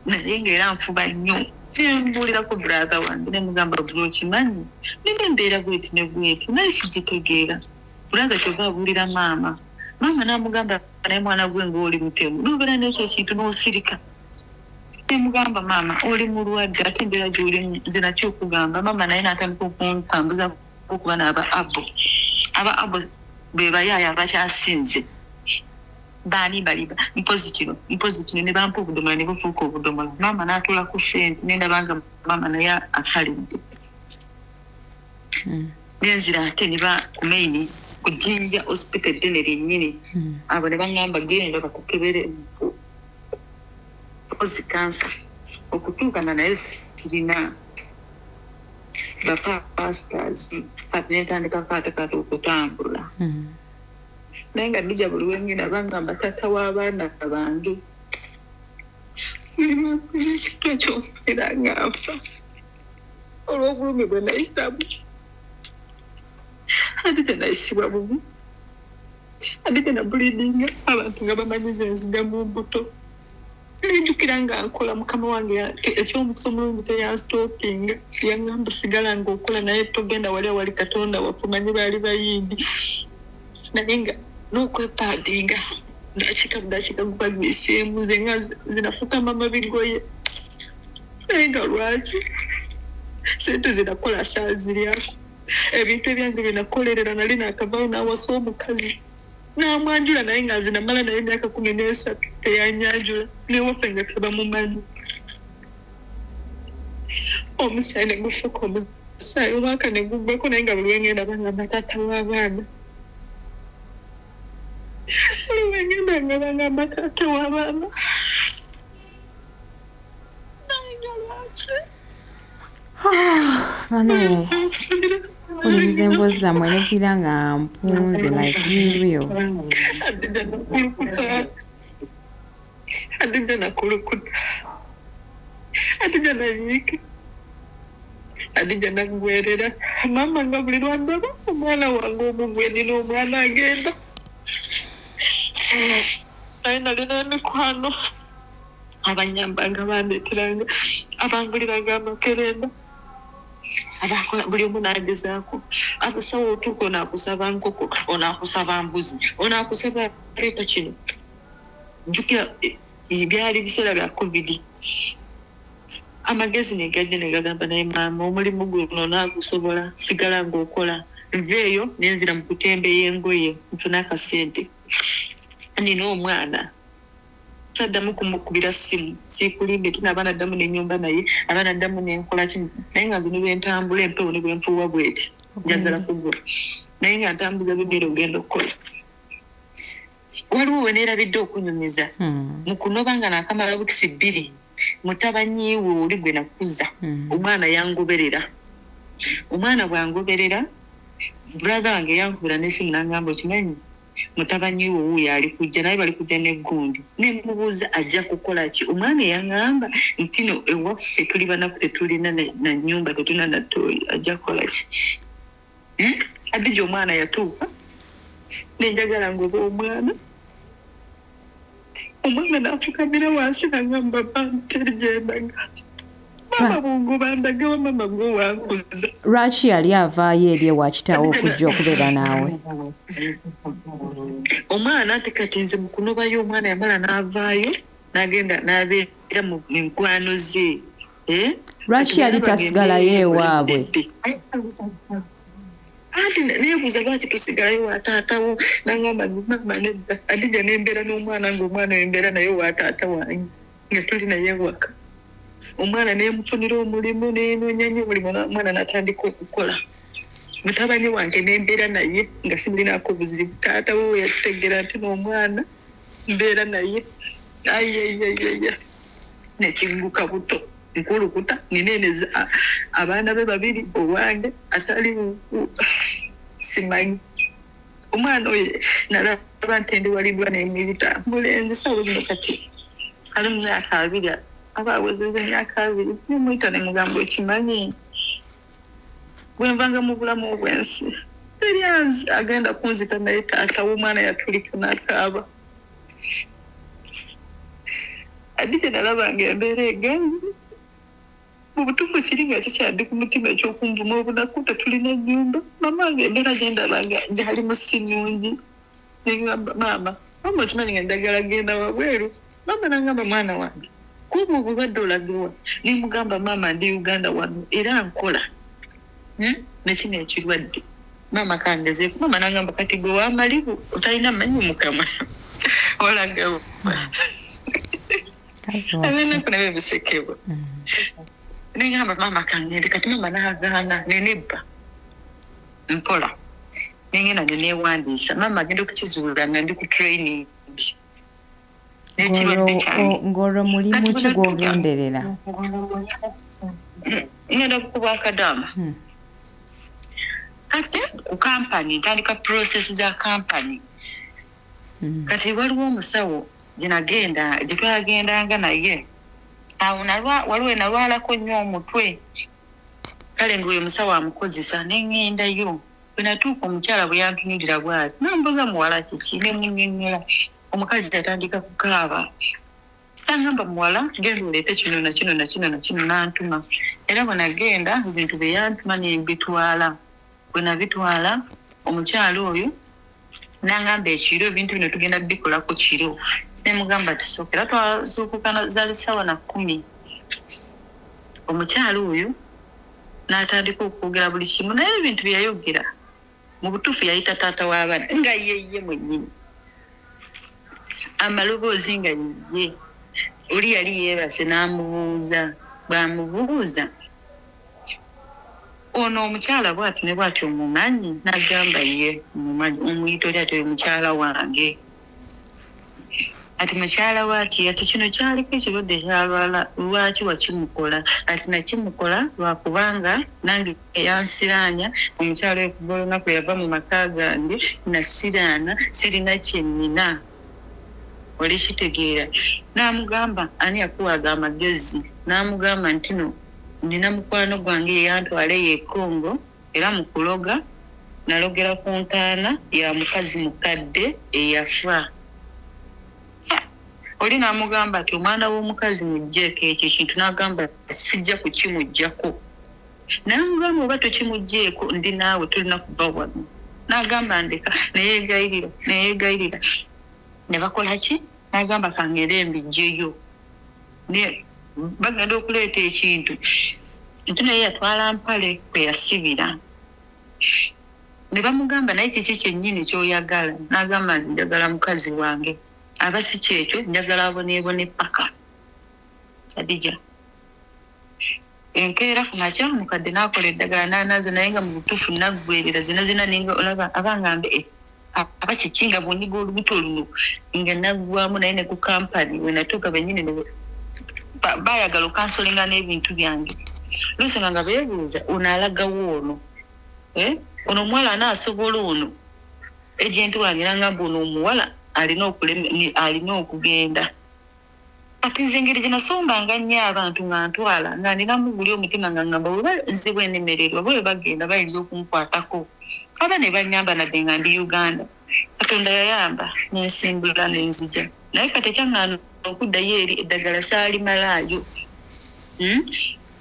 naye ngaera nfuba nnyo mbuulirako brother wange nemugamba buli okimanyi nina embeera bweti ne bweti naye sigitegeera brother kyova abuulira maama n'amugamba naye mwana gwe ngaoli mutemu nobeera n'ekyo kintu n'osirika nemugamba maama oli mulwadde ate embeera gy'olimu nze nakyo okugamba maama naye n'atandika okuntambuza okuba n'aba abo be bayaaya abakyasinze baani baliba mpozi kino ne bampa obudomola ne bufuuka obudomola maama n'atula ku sente nendabanga maama naye akalidde nenzira ate ne ba ku maini ku Jinja hospital eddene lyennyini abo ne baŋŋamba genda bakukebere mpozi kansa okutuukana naye sirina bapastors kati netandika kaatekaata okutambula naye nga bijja buli wenyini abangamba taata w'abaana bange ekitwa kyonfera nga nfa olw'obulumi bwe nayitamu ate tenayisibwa bubi ate tenabulidinga abantu nga bamanyiza enziga mu mbuto nenjukira nga nkola mukama wange ekyomukiso mulungi teyansitookinga yaŋŋamba sigala ngaokola naye togenda wali awali katonda waffe manyi baali bayimbi naye nga n'okwepaadinga ndakika gubagwiseemu ze nga zinafukama bigoye naye nga lwaki sente zinakola saa ziryako ebintu ebyange byenakolerera nali nakavaayo n'awasa omukazi n'amwanjula naye nga zinamala naye emyaka 13 teyanyanjula newaffe nga tebamumanyi omusaayi ne gufuka omusaayi omwaka ne guggwako naye nga buli wengenda bangamba taata w'abaana buli wengenda nga bangamba taata w'abaana naye nga lwaki banaye olinze emboozi zammwe nekwira nga mpunze like real adija nakulukuta adija nayiika adija nagwerera maama nga buli lwandaba omwana wange omugwe nina omwana agenda naye nalina emikwano abanyambanga bandeeteranga abanguliraga amakerenda buli omu nagezaako abasawo otuuka onaakusaba nkoko onaakusaba mbuzi onaakusaba leeta kino jjukira byali biseera bya covid amagezi negajja negagamba naye maama omulimu guno onaagusobola sigala ngaokola nveeyo nenzira mu kutemba ey'engoye nfuna akasente nina omwana saddamu kumukubira simu sikulimbe tinabanaddamu nenyumba naye abanaddamu nenkola kino naye nga nze nebwentambula empewo ne bwenfuuwa bweti njagala kugwa naye nga ntambuza bigere ogenda okukola waliwo weneerabidde okunyumiza mu kunoba nga nakamala bukisi 2 mutabanyiiwe oli gwe nakuza omwana yangoberera omwana bwangoberera brother wange yankubira n'esimu n'angamba okimanyi mutabanyiiwe wuuyo ali kujja naye bali kujja n'eggundi nemubuuza ajja kukola ki omwana yaŋŋamba nti no ewaffe tuli banaku tetulina na nnyumba tetulina na ttooyi ajja kukola ki adija omwana yatuuka nenjagala ngoba omwana n'afukamira wansi nangamba banteri gyendaga mama bungu bandagawa mama gwe wankuza lwaki yali avaayo eri ewa kitaawo okujja okubeera naawe omwana ate kati nze mu kunobayo omwana yamala n'avaayo n'agenda n'abeera mu nkwano ze lwaki yali tasigalayo ewaabwe anti neebuuza lwaki tusigalayo wataatawo nangamba mama nedda adija nembeera n'omwana ngaomwana embeera naye wataata wange nga tuli naye waka omwana nemufunira omulimu nenonyanya omulimu omwana natandika okukola mutabani wange nembeera naye nga simulinako buzibu taata we yategera nti n'omwana mbeera naye ayeyeyeye nekigguka buto nkulukuta nineneza abaana be babiri owange atali simanyi omwana oyo nalaba nti ndi walibwa n'emibita mulenzi sawo zino kati ali mu myaka 2 aba awezezza emyaka 2 nemuyita ne mugamba ekimanyi bwenvanga mu bulamu obwensi eryanzi agenda kunzita naye taata w'omwana yatuliko n'akaaba adije nalabanga embeera egangi mu butuufu kiri nga kikyaddi ku mutima ekyokunvuma obunaku tetulina nnyumba mamange embeera gyendabanga gyali musinnungi negamba maama okimanyi nga njagala genda wabweru mama nangamba mwana wange kuba obulwadde olagewa nemugamba maama ndi Uganda wano era nkola nekino ekirwadde mama kangezeeko mama nangamba kati gwe wamalibu otalina manyi mukama olagawo abenako nabe bisekebwa nengamba mama kangende kati mama nagaana nenebba mpola nengenda nenewandiisa mama agenda okukizuula nga ndi ku training ng'olwo mulimu ki gw'ogenderera ngenda kukuba akadaama kati ku kampani ntandika process za kampani kati waliwo omusawo gyetwagendanga naye awo waliwo nalwalako nnyo omutwe kale ng'oyo musawo amukozesa nengendayo bwenatuuka omukyala bwe yantunulira bwati nambuga muwala kiki nemunyonyola omukazi yatandika kukaaba tangamba muwala genda oleete kino nakino nakino nakino nantuma era bwe nagenda ebintu bye yantuma nembitwala bwe nabitwala omukyala oyo nangamba ekiro ebintu bino tugenda bikolako kiro nemugamba tisookera twazuukukana zaali ssaawa na 10 omukyala oyo n'atandika okwogera buli kimu naye ebintu bye yayogera mu butuufu yayita taata w'abaana nga yeye mwennyini amaloboozi nga ye oli yali yeebase n'amubuuza bw'amubuuza ono omukyala bw'ati ne bw'ati omumanyi n'agamba ye omumanyi omuyita oli ati oyo mukyala wange ati mukyala waati ati kino kyaliko ekirwadde kyalwala lwaki wakimukola ati nakimukola lwakubanga nange yansiraanya omukyala oyo kuva olunaku yava mu maka gange nasiraana sirina kyennina oli kitegeera n'amugamba ani yakuwaga amagezi n'amugamba nti no nina mukwano gwange yeyantwala eyekongo era mu kuloga nalogera ku ntaana ya mukazi mukadde eyafa oli n'amugamba ati omwana w'omukazi mugjeeko ekyo ekintu n'agamba sijja kukimuggyako n'amugamba oba tokimugjeeko ndi naawe tulina kuva wano n'agamba ndeka neyeegayirira ne bakola ki n'agamba kangere mbijjeyo bagenda okuleeta ekintu nti naye yatwala mpale kwe yasibira ne bamugamba naye kiki kyennyini kyoyagala n'agamba nti njagala mukazi wange aba si kyekyo njagala aboneebone paka Adija enkeera ku makya mukadde n'akola eddagala n'anaza naye nga mu butuufu naggwerera zina ninga olaba abangambe aba kikinga bwonyiga olubuto luno nga naggwamu naye ne ku kampani we natuuka bennyini bayagala okansolinga n'ebintu byange lusonga nga beebuuza ono alagawo ono ono omuwala anaasobola ono ejenti wange nangamba ono omuwala alina okugenda kati nze engeri gye nasombanga nnyo abantu nga ntwala nga ninamu guli omutima nga ngamba bwe nzibwa enemererwa bwe bagenda bayinza okunkwatako aba ne banyamba nadde nga ndi Uganda Katonda yayamba nensimbula nenzija naye kati ekyaŋŋaana okuddayo eri eddagala saali malaayo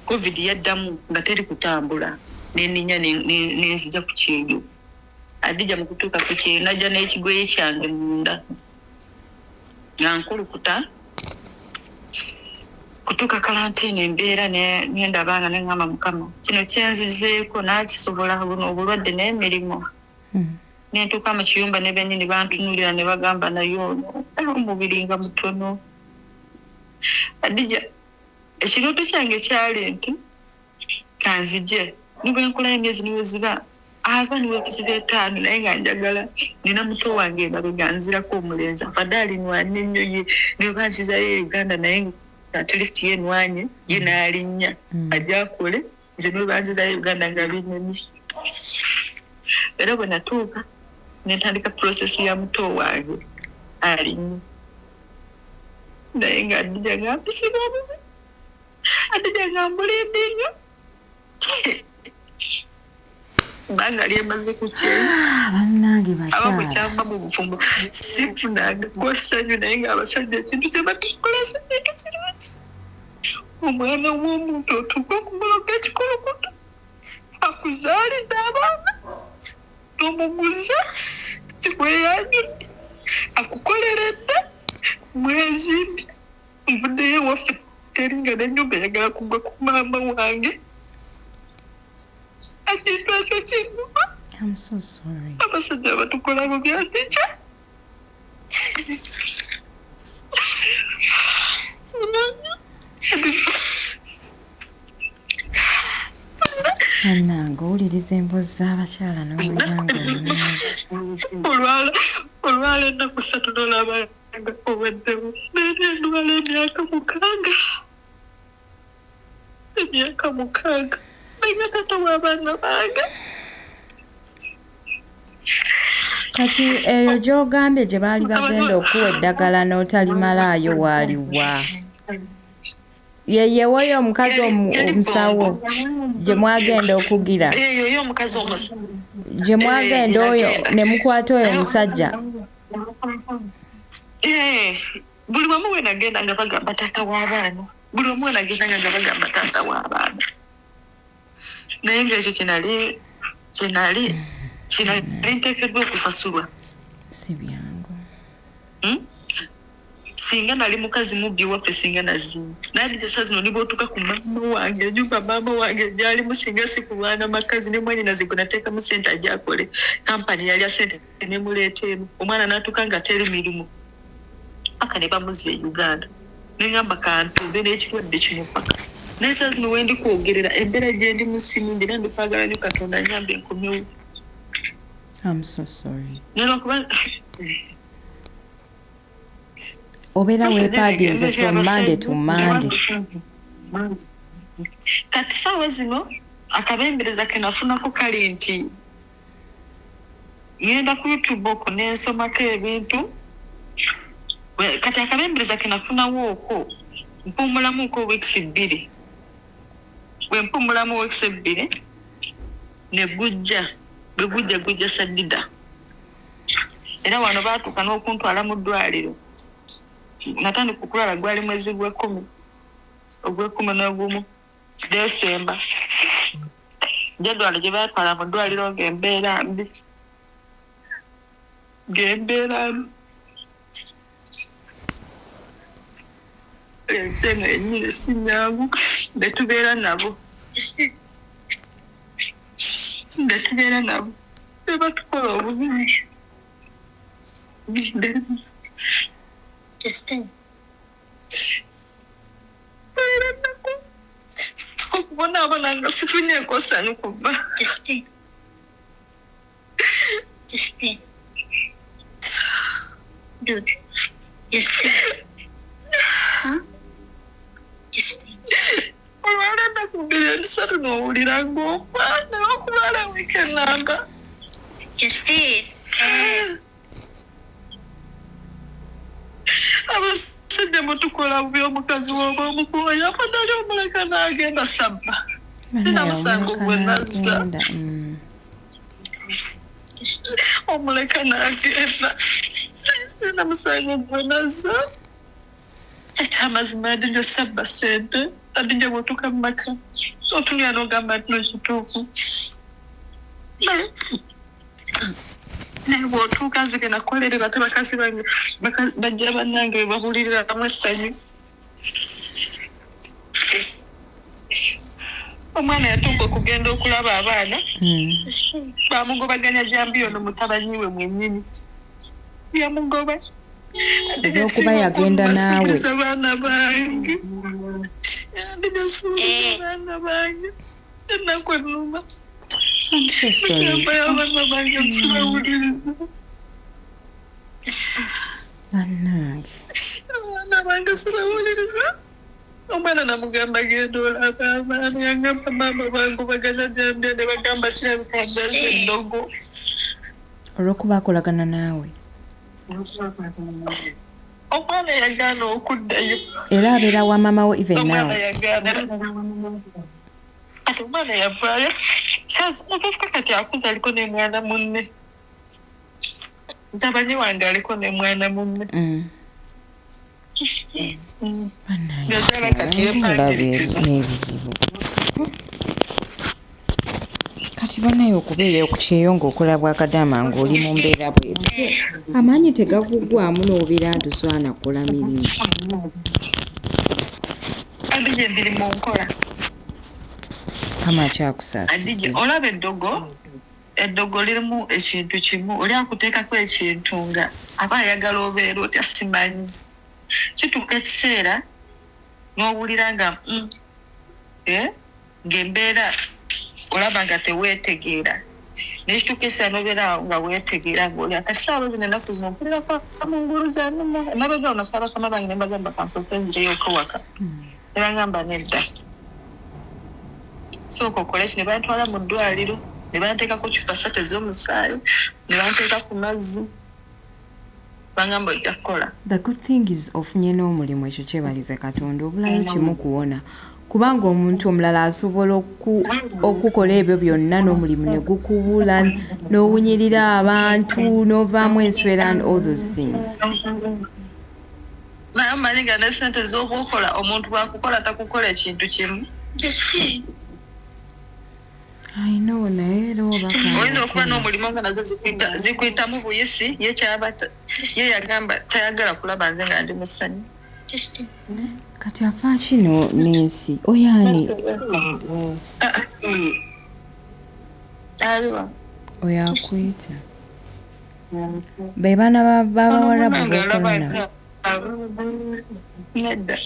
covid yaddamu nga teri kutambula neninya nenzija ku Kyeyo Adija mu kutuuka ku Kyeyo najja n'ekigoye kyange munda nga nkulukuta kutuuka kalantiini embeera nendabanga neŋŋamba Mukama kino kyenzizeeko naakisobola buno obulwadde n'emirimu nentuuka mu kiyumba ne bennyini bantunulira ne bagamba naye ono omubiri nga mutono Adija ekirooto kyange kyali nti kanzije nibwe nkola emyezi niwe ziba aba niwe ziba 5 naye nga njagala nina muto wange emabega nzirako omulenzi afadde alinwanye nnyo ye ne banzizayo Uganda naye at least ye nwanye ye n'alinnya ajja akole nze ne banzizayo Uganda nga binyonyi. Era bwe natuuka ne ntandika process ya muto wange alinnya naye nga Adija ng'ampisiza obubi Adija ng'ambulindinga banga lyemaze ku Kyeyo bannange bakyala abamukyamba mu bufumbo sifunanga gwasanyu naye ng'abasajja ekintu kye batukolesa ekintu kirungi omwana w'omuntu otuuka okumuloga ekikulukuto akuzaalidde abaana n'omuguza tikweyanyudde akukoleredde mwezimbi nvuddeyo ewaffe teringa n'ennyumba eyagala kugwa ku maama wange ekintu ekyo kinvuma. I'm so sorry. Abasajja abatukola mu byandica bannange owuliriza emboozi z'abakyala n'owuliranga olwala ennaku 3 n'olabanga obaddewo naye ndwala emyaka 6 naye tata w'abaana bange. kati eyo gy'ogambye gye baali bagenda okuwa eddagala n'otalimalaayo waaliwa yeyewoyo omukazi omusawo gye mwagenda okugira gye mwagenda oyo ne mukwata oyo omusajja buli wamu we nagenda nga bagamba taata w'abaana buli wamu we nagenda nga bagamba taata w'abaana naye ng'ekyo kinali nteekeddwa okusasulwa si byangu singa nali mukazi mubbi waffe singa nazimu naye gisa zino nibootuka ku maama wange ennyumba maama wange gyalimu singa sikulwana makazi ne mwanyi nazigo nateekamu ssente ajja akole kampani yalya ssente nemuleeta emu omwana n'atuuka nga teri mirimu paka ne bamuza e Uganda neŋŋamba kantuube n'ekirwadde kino paka naye saa zino we ndi kwogerera embeera gye ndi mu simu ndi era ndikwagala nnyo Katonda anyambe enkomyewo. I'm so sorry. Nelwakuba obeera weepaadinze from Monday to Monday. Kati saawa zino akabembereza ke nafunako kali nti ngenda ku YouTube okwo n'ensomako ebintu kati akabembereza ke nafunawo okwo mpumulamuko weeks 2 bwe mpumulamu weeks 2 ne gujja sadida era wano baatuuka n'okuntwala mu ddwaliro natandika okulwala gwali mwezi ogw'ekumi n'ogumu Desemba jadwala gye baatwala mu ddwaliro ng'embeera mbi ensi eno yennyini si nyangu betubeera nabo bebatukola obubi okubonaabona nga sifunyeeko ssanyu kuba olwala ennaku 2 3 n'owulira ng'omwana okubala wikenanga abasajja mutukola bubi omukazi woba omukuwa afadali omuleka n'agenda sabba sina musango gwe nazza omuleka n'agenda sina musango gwe nazza ekyamazima Adija sabba sente Adija bw'otuuka mu maka otunira n'ogamba nti n'ekituufu naye bw'otuuka nzige nakolerera ate bakazi bange bajja bannange we babuliriramu essanyu omwana yatuuka okugenda okulaba abaana bamugobaganya jambiyono mutabanyi we mwennyini yamugoba olwokuba yagenda naawe abaana bange I'm so sorry. Omwana namugamba genda olaba abaana yangamba maama bangu bagala jambya ne bagamba kyabikandasa eddogo olwokuba akolagana naawe omwana yagaana okuddayo era abeera wa maama we even now ati omwana yavaayo nakafika kati akuza aliko ne mwana munne ntabanyi wange aliko ne mwana munne n'ebizibu kati banayo okubeera ku Kyeyo ng'okola bwakadaama ng'oli mu mbeera bweru amaanyi tegakugwamu n'obeera ntuswana kukola mirimu adije ndiri mu nkola kama kyakusaasira adije olaba eddogo lirimu ekintu kimu oli akuteekako ekintu nga aba ayagala obeera otya simanyi kituuka ekiseera n'owulira nga ng'embeera olaba nga teweetegeera nekituuka ekiseera n'obeera nga weetegeera ng'oli akati saawa zino ennaku zino mpulirako amunguluza numa emabega ono saabakama bange ne mbagamba kansooka enzireyooko waka ne bangamba nedda sooka okole ki ne bantwala mu ddwaliro ne banteekako kifasate z'omusaayi ne banteeka ku mazzi bangamba ojja kukola. The good thing is ofunye n'omulimu ekyo kyebalize Katonda obulayo kimu kuwona kubanga omuntu omulala asobola okukola ebyo byonna n'omulimu ne gukubula n'owunyirira abantu n'ovaamu enswera and all those things. naye omanyi nga ne ssente z'oba okola omuntu bwakukola takukola ekintu kimu I know naye era oyinza okuba n'omulimu nga nazo zikuyitamu buyisi ye yagamba tayagala kulaba nze nga ndi musanyu kati afa kino n'ensi oyaani aliwa oyo akwita be baana b'abawarabu bokolana nedda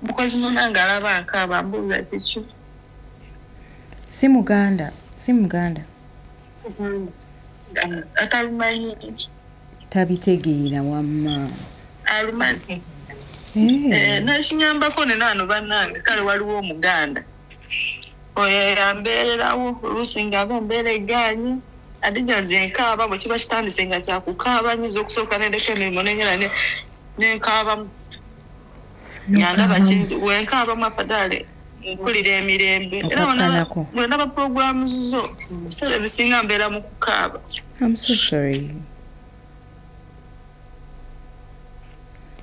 mukozi munange alaba nkaaba mbuuza kiki si muganda atalumanyi tabitegeera wamma alumanyi nakinyambako nenaano bannange kale waliwo omuganda oyo yambeererawo oluusi ngaaba embeera egaanyi adija zenkaaba bwe kiba kitandise nga kyakukaaba nyiza okusooka nendeka emirimu nenyera nenkaabamu yandaba kinzi wenkaabamu afadale nkulira emirembe era bwendaba programu zo biseera bisinga mbeera mu kukaaba. I'm so sorry.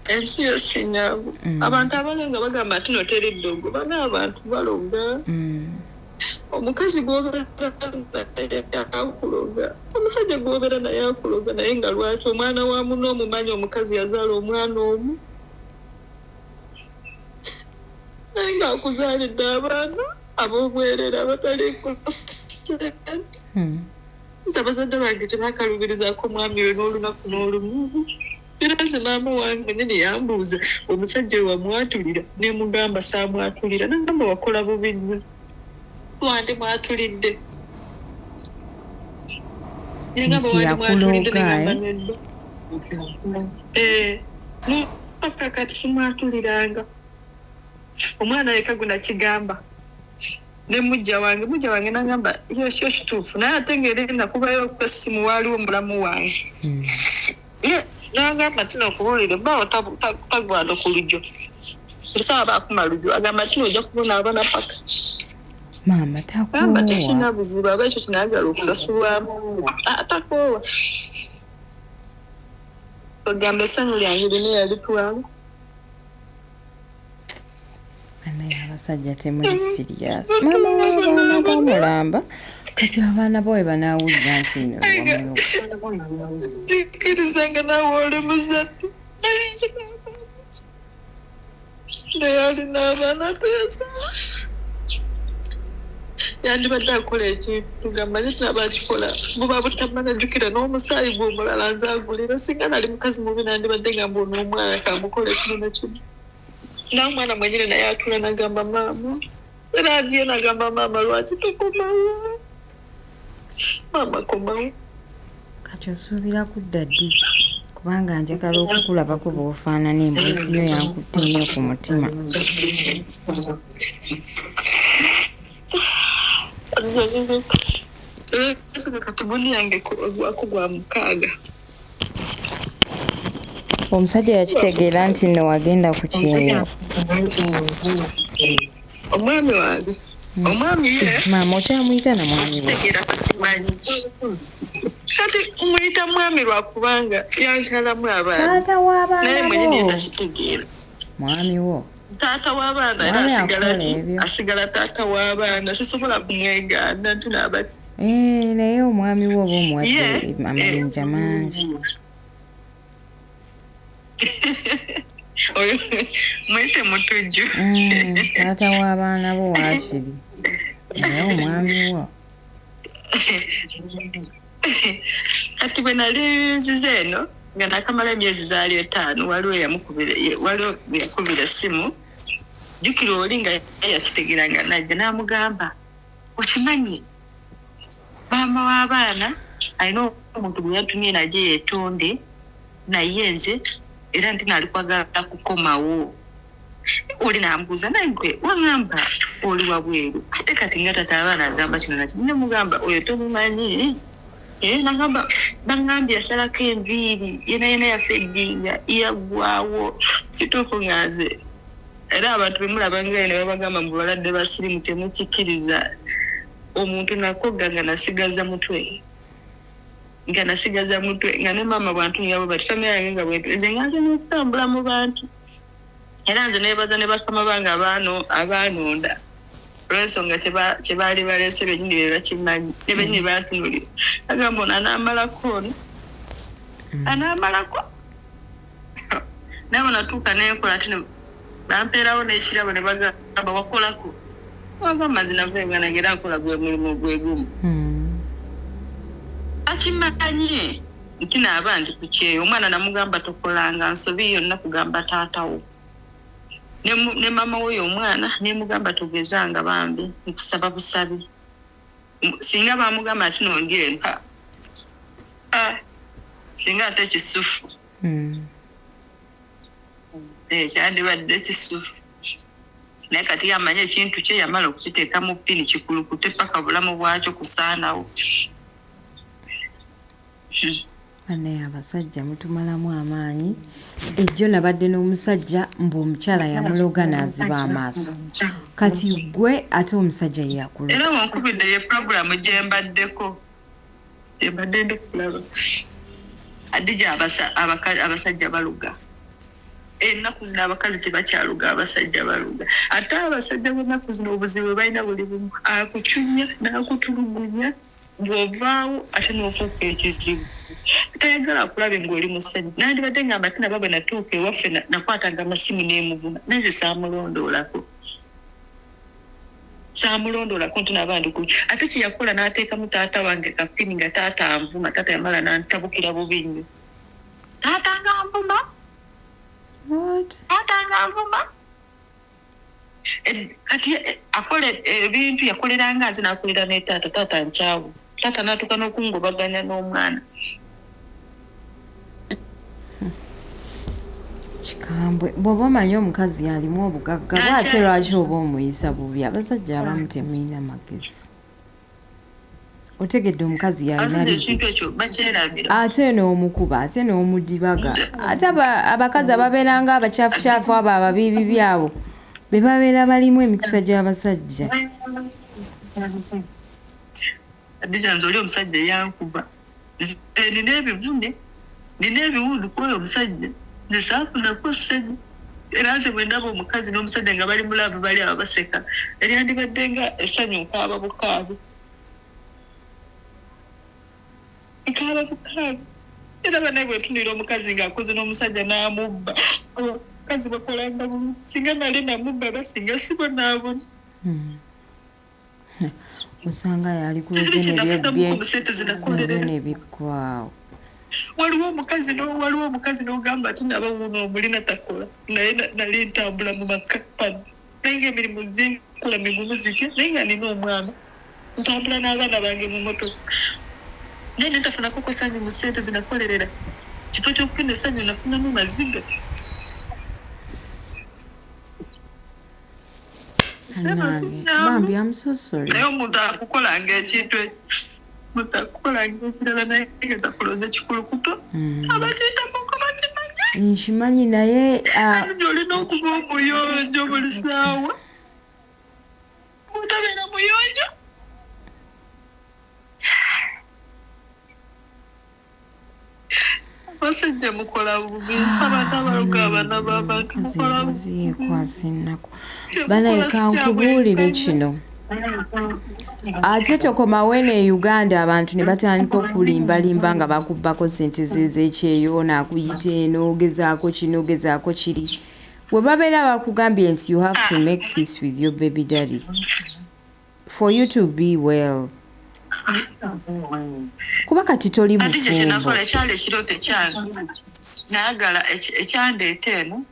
Ensi yose nyangu abantu abanenga bagamba ati notera eddogo bana abantu balonga omukazi gw'obeera akuloga omusajja gw'obeera naye akuloga naye nga lwaki omwana wa muno omumanyi omukazi yazaala omwana omu naye ng'akuzaalidde abaana ab'obwerere abataliiko abazadde bange tebakalubirizaako mwami we n'olunaku n'olumu era nze maama wange nyini yambuuza omusajja we wamwatulira ne mugamba saamwatulira nagamba wakola bubi nnyo wandi mwatulidde yagamba wandi mwatulidde negamba nedda paka kati simwatuliranga omwana yeka gwe nakigamba ne mujja wange nagamba yosyo kituufu naye ate ngeri nakubayo okukasimu waaliwo omulamu wange nagamba tino okubuulire bawo tagwada ku lujjo bulisawa baakuma lujjo agamba tino ojja kubona abana paka maama takoowa tekina buzibu aba ekyo kinayagala okusasulwamu takoowa ogamba essanyu lyange lino yalitwala naye abasajja temuli sirias maama w'abaana bamulamba kati abaana bowe banaawulira nti nkirizanga naawe oli muzadde naye alina abaana teyasobola yandibadde akola ekintu gamba kitaba kikola buba butamanyajjukira n'omusaayi gw'omulala nze agulira singa nali mukazi mubi nandibadde nga mbona omwana kamukola ekino nekino n'omwana mwenyine naye atula nagamba maama era agiye nagamba maama lwaki tukomawo maama komawo kati osuubira kudda ddi kubanga njagala okukulabako bw'ofaanana emboozi yo yankutte nnyo ku mutima kati gundi yange ogwako gwa mukaaga omusajja yakitegeera nti nno wagenda ku Kyeyo omwami wange omwami ye maama okyamuyita na mwami we kati umuyita mwami lwakubanga yansalamu abaana taata w'abaana naye mwenyini takitegeera mwami wo taata w'abaana era asigala taata w'abaana sisobola kumwegaana nti nabaki naye omwami wo oba omuwadde amayinja mangi oyo mwite mutujju taata w'abaana bo waakiri naye omwami wo kati bwe nali nzize eno nga nakamala emyezi zaali 5 waliwo yakubira essimu jjukira oli nga yakitegeera nga najja n'amugamba okimanyi maama w'abaana alina omuntu gwe yatumye najje yeetonde naye nze era nti naali kwagala kukomawo oli n'amubuuza naye gwe wagamba oli wabweru ate kati nga tata abaana agamba kino nakyo nemugamba oyo tomumanyi nagamba bangambye yasalako enviiri yenayena yafegginga yaggwawo kituufu nga nze era abantu bemulaba ngayo ne babagamba mu baladde basirimu temukikkiriza omuntu nakogga nga nasigaza mutwe nga ne maama bwantunyabo bati famire yange nga bwentuze nga nze n'okutambula mu bantu era nze nebaza ne bakama bange abaanonda olw'ensonga kyebaali baleese benyini be bakimanyi ne benyini bantunulira agamba ono anaamalako naye bonatuuka nenkola ati bampeerawo n'ekirabo ne bagamba wakolako wava amazina venga nagera nkola gwe mulimu gwe gumu akimanye nti naaba ndi ku Kyeyo omwana namugamba tokolanga nsobi yonna kugamba taatawo ne mama woyo omwana nemugamba tugezanga bambi nkusaba busabi singa bamugamba ati nongere mpa singa ate kisufu kyandibadde kisufu naye kati yamanye ekintu kye yamala okukiteeka mu ppini kikulukuto paka bulamu bwakyo kusaanawo naye abasajja mutumalamu amaanyi ejjo nabadde n'omusajja mbu omukyala yamuloga n'aziba amaaso kati gwe ate omusajja yeyakuloga era wankubidde ye puroguramu gyembaddeko embadde ndikulaba adija abasajja baluga ennaku zino abakazi tebakyaluga abasajja baluga ate abasajja b'ennaku zino obuzibu balina buli bumu akucunya n'akutulugunya bw'ovaawo ate n'ofuuka ekizibu tayagala akulabe ng'oli musajja nandibadde ngamba ate naba bwe natuuka ewaffe nakwatanga amasimu n'emuvuna nanze saamulondoolako nti naba ndikulu ate kyeyakola n'ateekamu taata wange kapini nga taata anvuma taata yamala nantabukira bubi nnyo taata nga nvuma kati akola ebintu yakoleranga nze n'akolera ne taata nkyawu taata n'atuuka n'okungobaganya n'omwana kikambwe bw'oba omanyi omukazi alimu obugagga bw'ate lwaki oba omuyisa bubi abasajja abamu temuyina magezi otegedde omukazi yalina ate n'omukuba ate n'omudibaga ate abakazi ababeeranga abakyafu abo ababiibi byabo be babeera balimu emikisa gy'abasajja adija nze oli omusajja yankuba nina ebivune nina ebiwundu kwoyo omusajja nesaafunako ssenya era nze bwe ndaba omukazi n'omusajja nga bali mulabe bali aba baseka eryandibadde nga essanyu nkaaba bukaabi era banaye bwetunira omukazi ng'akoze n'omusajja n'amubba abakazi bakolanga bumu singa nali namubba basinga sibonaabona osanga yali kuloze nebyo nebiggwaawo waliwo omukazi n'ogamba ati naba wuno omulina takola naye nali ntambula mu makapani naye ng'emirimu zinkola migumuzike naye nga nina omwana ntambula n'abaana bange mu motoka naye nentafunako ko ssanyu mu ssente zinakolerera kifo ky'okufuna essanyu nafunamu Mumaziga. Bambi, I'm so sorry. Naye omuntu akukolanga ekintu mutakolanga ekirala naye ngetafuloza Ekikulukuto abakiyita muko bakimanyi. Nkimanyi naye kati olina okuba omuyonjo buli ssaawa mutabeera muyonjo. Abasajja mukola bubi abantu abaloga abaana b'abantu mukola bubi. Banaye kankubuulire kino ate tokomawo ne Uganda abantu ne batandika okulimbalimba nga bakubbako sente z'Ekyeyo naakuyita eno ogezaako kino ogezaako kiri we babeera bakugambye nti you have to make peace with your baby daddy for you to be well kuba kati toli mufumbo ekyalo ekirooto kyange nayagala ekyandeeta eno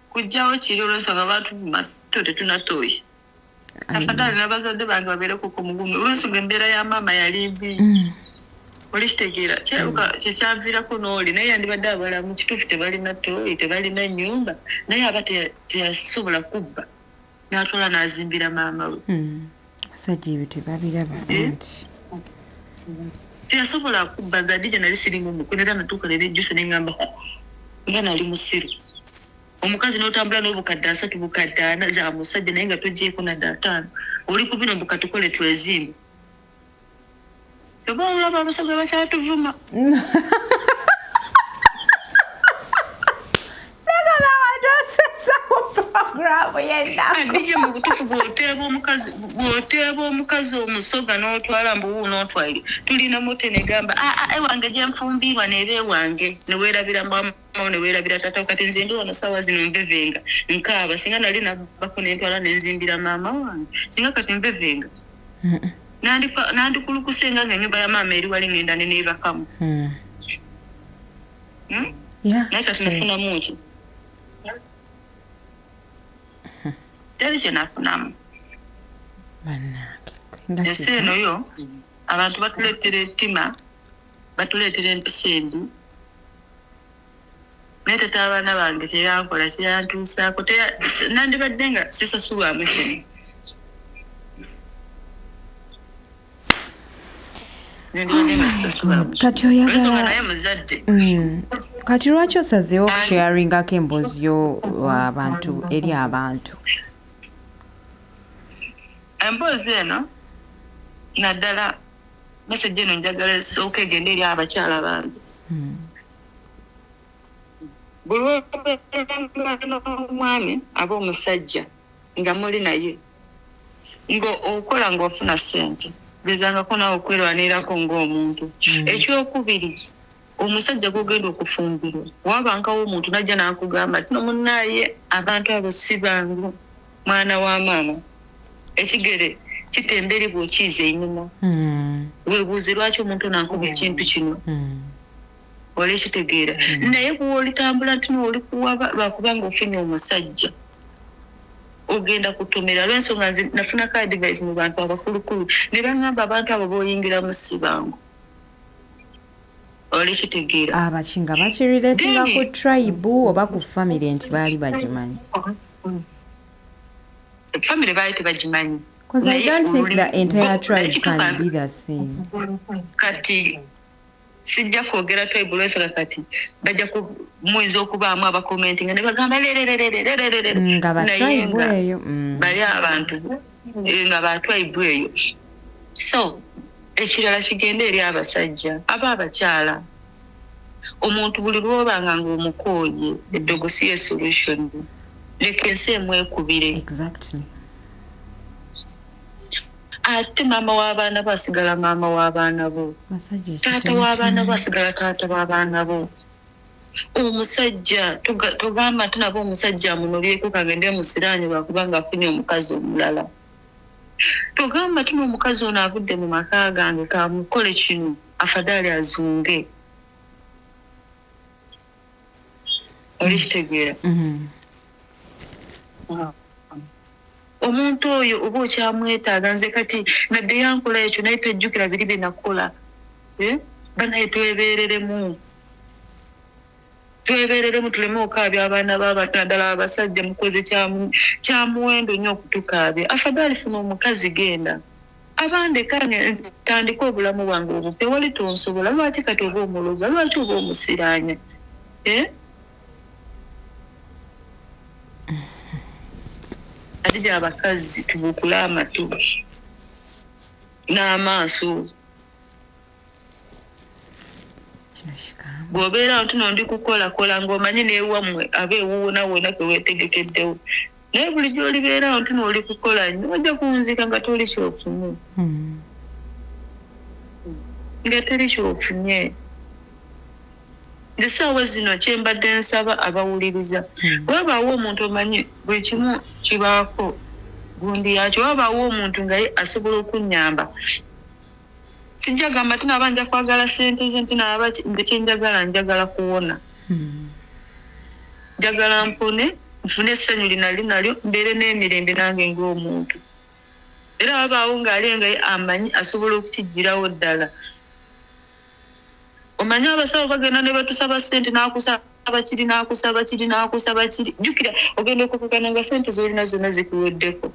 kujjawo kiri olwensonga batuvuma tetunatoye afadhali n'abazadde bange babeereko ku mugumu olwensonga embeera ya maama yali mbi oli kitegeera kyekyaviirako n'oli naye yandibadde abalamu kituufu tebalina toyi tebalina nnyumba naye aba teyasobola kubba n'atwala n'azimbira maama we basajja ebyo tebabiraba nti teyasobola kubba zadija nali sirimu mukwe era natuuka leero ejjuse neŋŋamba nga nali musiru omukazi n'otambula n'obukadde 3 bukadde 4 za musajja naye nga togyeko nadde 5 oli ku bino bukatukole twezimbe oba olaba abasajja bakyatuvuma Adije mu butufu bw'oteeba omukazi omusoga n'otwala mbuwu n'otwaire tulina mote negamba ewange gye nfumbirwa neeba ewange neweerabira mama neweerabira tata kati nze ndi wano ssaawa zino nvevenga nkaaba singa nali nabako nentwala nenzimbira maama wange singa kati nvevenga nandikulukusenga ng'ennyumba ya maama eri wali ngenda neneebakamu naye kati nafunamu ki teri kye nafunamu ensi eno yo abantu batuleetera ettima batuleetera empisa embi naye tete abaana bange teyankola kyeyantuusaako nandibadde nga sisasulwamu kino kati oyagala naye muzadde kati lwaki osazeewo okusharingako emboozi yo abantu eri abantu emboozi eno naddala mesage eno njagala esooka egenda eri abakyala bange buli omwami aba omusajja nga muli naye nga okola ng'ofuna ssente gezangako nawe okwerwanirako ng'omuntu ekyokubiri omusajja gogenda okufumbirwa wabankawo omuntu najja n'akugamba tino munnaye abantu abo si bangu mwana wa maama ekigere kitembere bw'okiiza einuma weebuuze lwaki omuntu nankuba ekintu kino oli kitegeera naye bw'olitambula nti nooli kuwaba lwakubanga ofunye omusajja ogenda kutomera lwensonga nze nafunako advice mu bantu abakulukulu ne baŋŋamba abantu abo b'oyingiramu si bangu oli kitegeera abakinga bakirireetinga ku tribe oba ku family nti baali bagimanyi family baali tebagimanyi because I don't think the entire tribe can be the same kati sijja kwogera tribe lwensonga kati bajja muyinza okubaamu abakomenti nga ne bagamba nga batribe eyo bali abantu nga batribe eyo so ekirala kigenda eri abasajja aba abakyala omuntu buli lwobanga ng'omukooye eddogo si ye solution leka ensi emwekubire exactly ate maama w'abaana bo asigala maama w'abaana bo taata w'abaana bo asigala taata w'abaana bo omusajja togamba nti nabo omusajja amunobyeko kagende musiraani lwakubanga afunye omukazi omulala togamba ti n'omukazi ono avudde mu maka gange kamukole kino afadhali azunge Olishitegeera. Omuntu oyo oba okyamwetaaga nze kati nadde yankola ekyo naye tojjukira biri bye nakola. Banaye twebeereremu tuleme okaabya abaana b'abantu naddala abasajja mukoze kyamuwendo nnyo okutukaabya. Afadhali funa omukazi genda abande kane tandika obulamu bwange obupya wali tonsobola lwaki kati oba omuloga lwaki oba omusiraanya Adija abakazi tubukula amatu n'amaaso bw'obeera ntuno ndi kukola ng'omanyi n'ewammwe abeewuwo nawe wonna teweetegekeddewo naye buli gy'olibeera ntuno oli kukola nnyo ojja kunzika nga toli kyofunye nga teri kyofunye. Nze ssaawa zino kyembadde nsaba abawuliriza wabaawo omuntu omanyi buli kimu kibaako gundi yakyo wabaawo omuntu nga ye asobola okunnyamba sijja gamba tina abanja kwagala sente ze ntina abaki nze kyenjagala njagala kuwona njagala mpone nfune essanyu linalyo mbeere n'emirembe nange ng'omuntu era wabaawo ng'ali nga ye amanyi asobola okukijjirawo ddala. Omanyi abasawo bagenda ne batusaba sente n'akusaba kiri jjukira ogenda okukukana nga sente z'olina zonna zikuweddeko.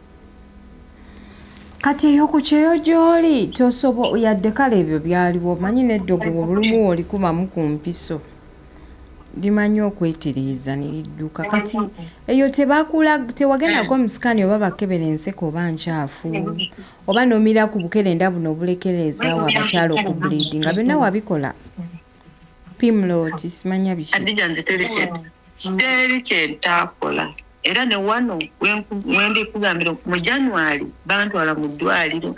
Kati eyo ku Kyeyo gy'oli tosobola yadde kale ebyo byaliwo omanyi n'eddogo obulumu olikubamu ku mpiso limanyi okwetiriiza ne lidduka kati eyo tewagendako musikani oba bakebera enseko oba nkyafu oba nomira ku bukerenda buno obulekereza wabakyala okubulidi nga byonna wabikola pimloti simanya biki Adija nze teri kyentaakola era ne wano wendi kugambira mu January bantwala mu ddwaliro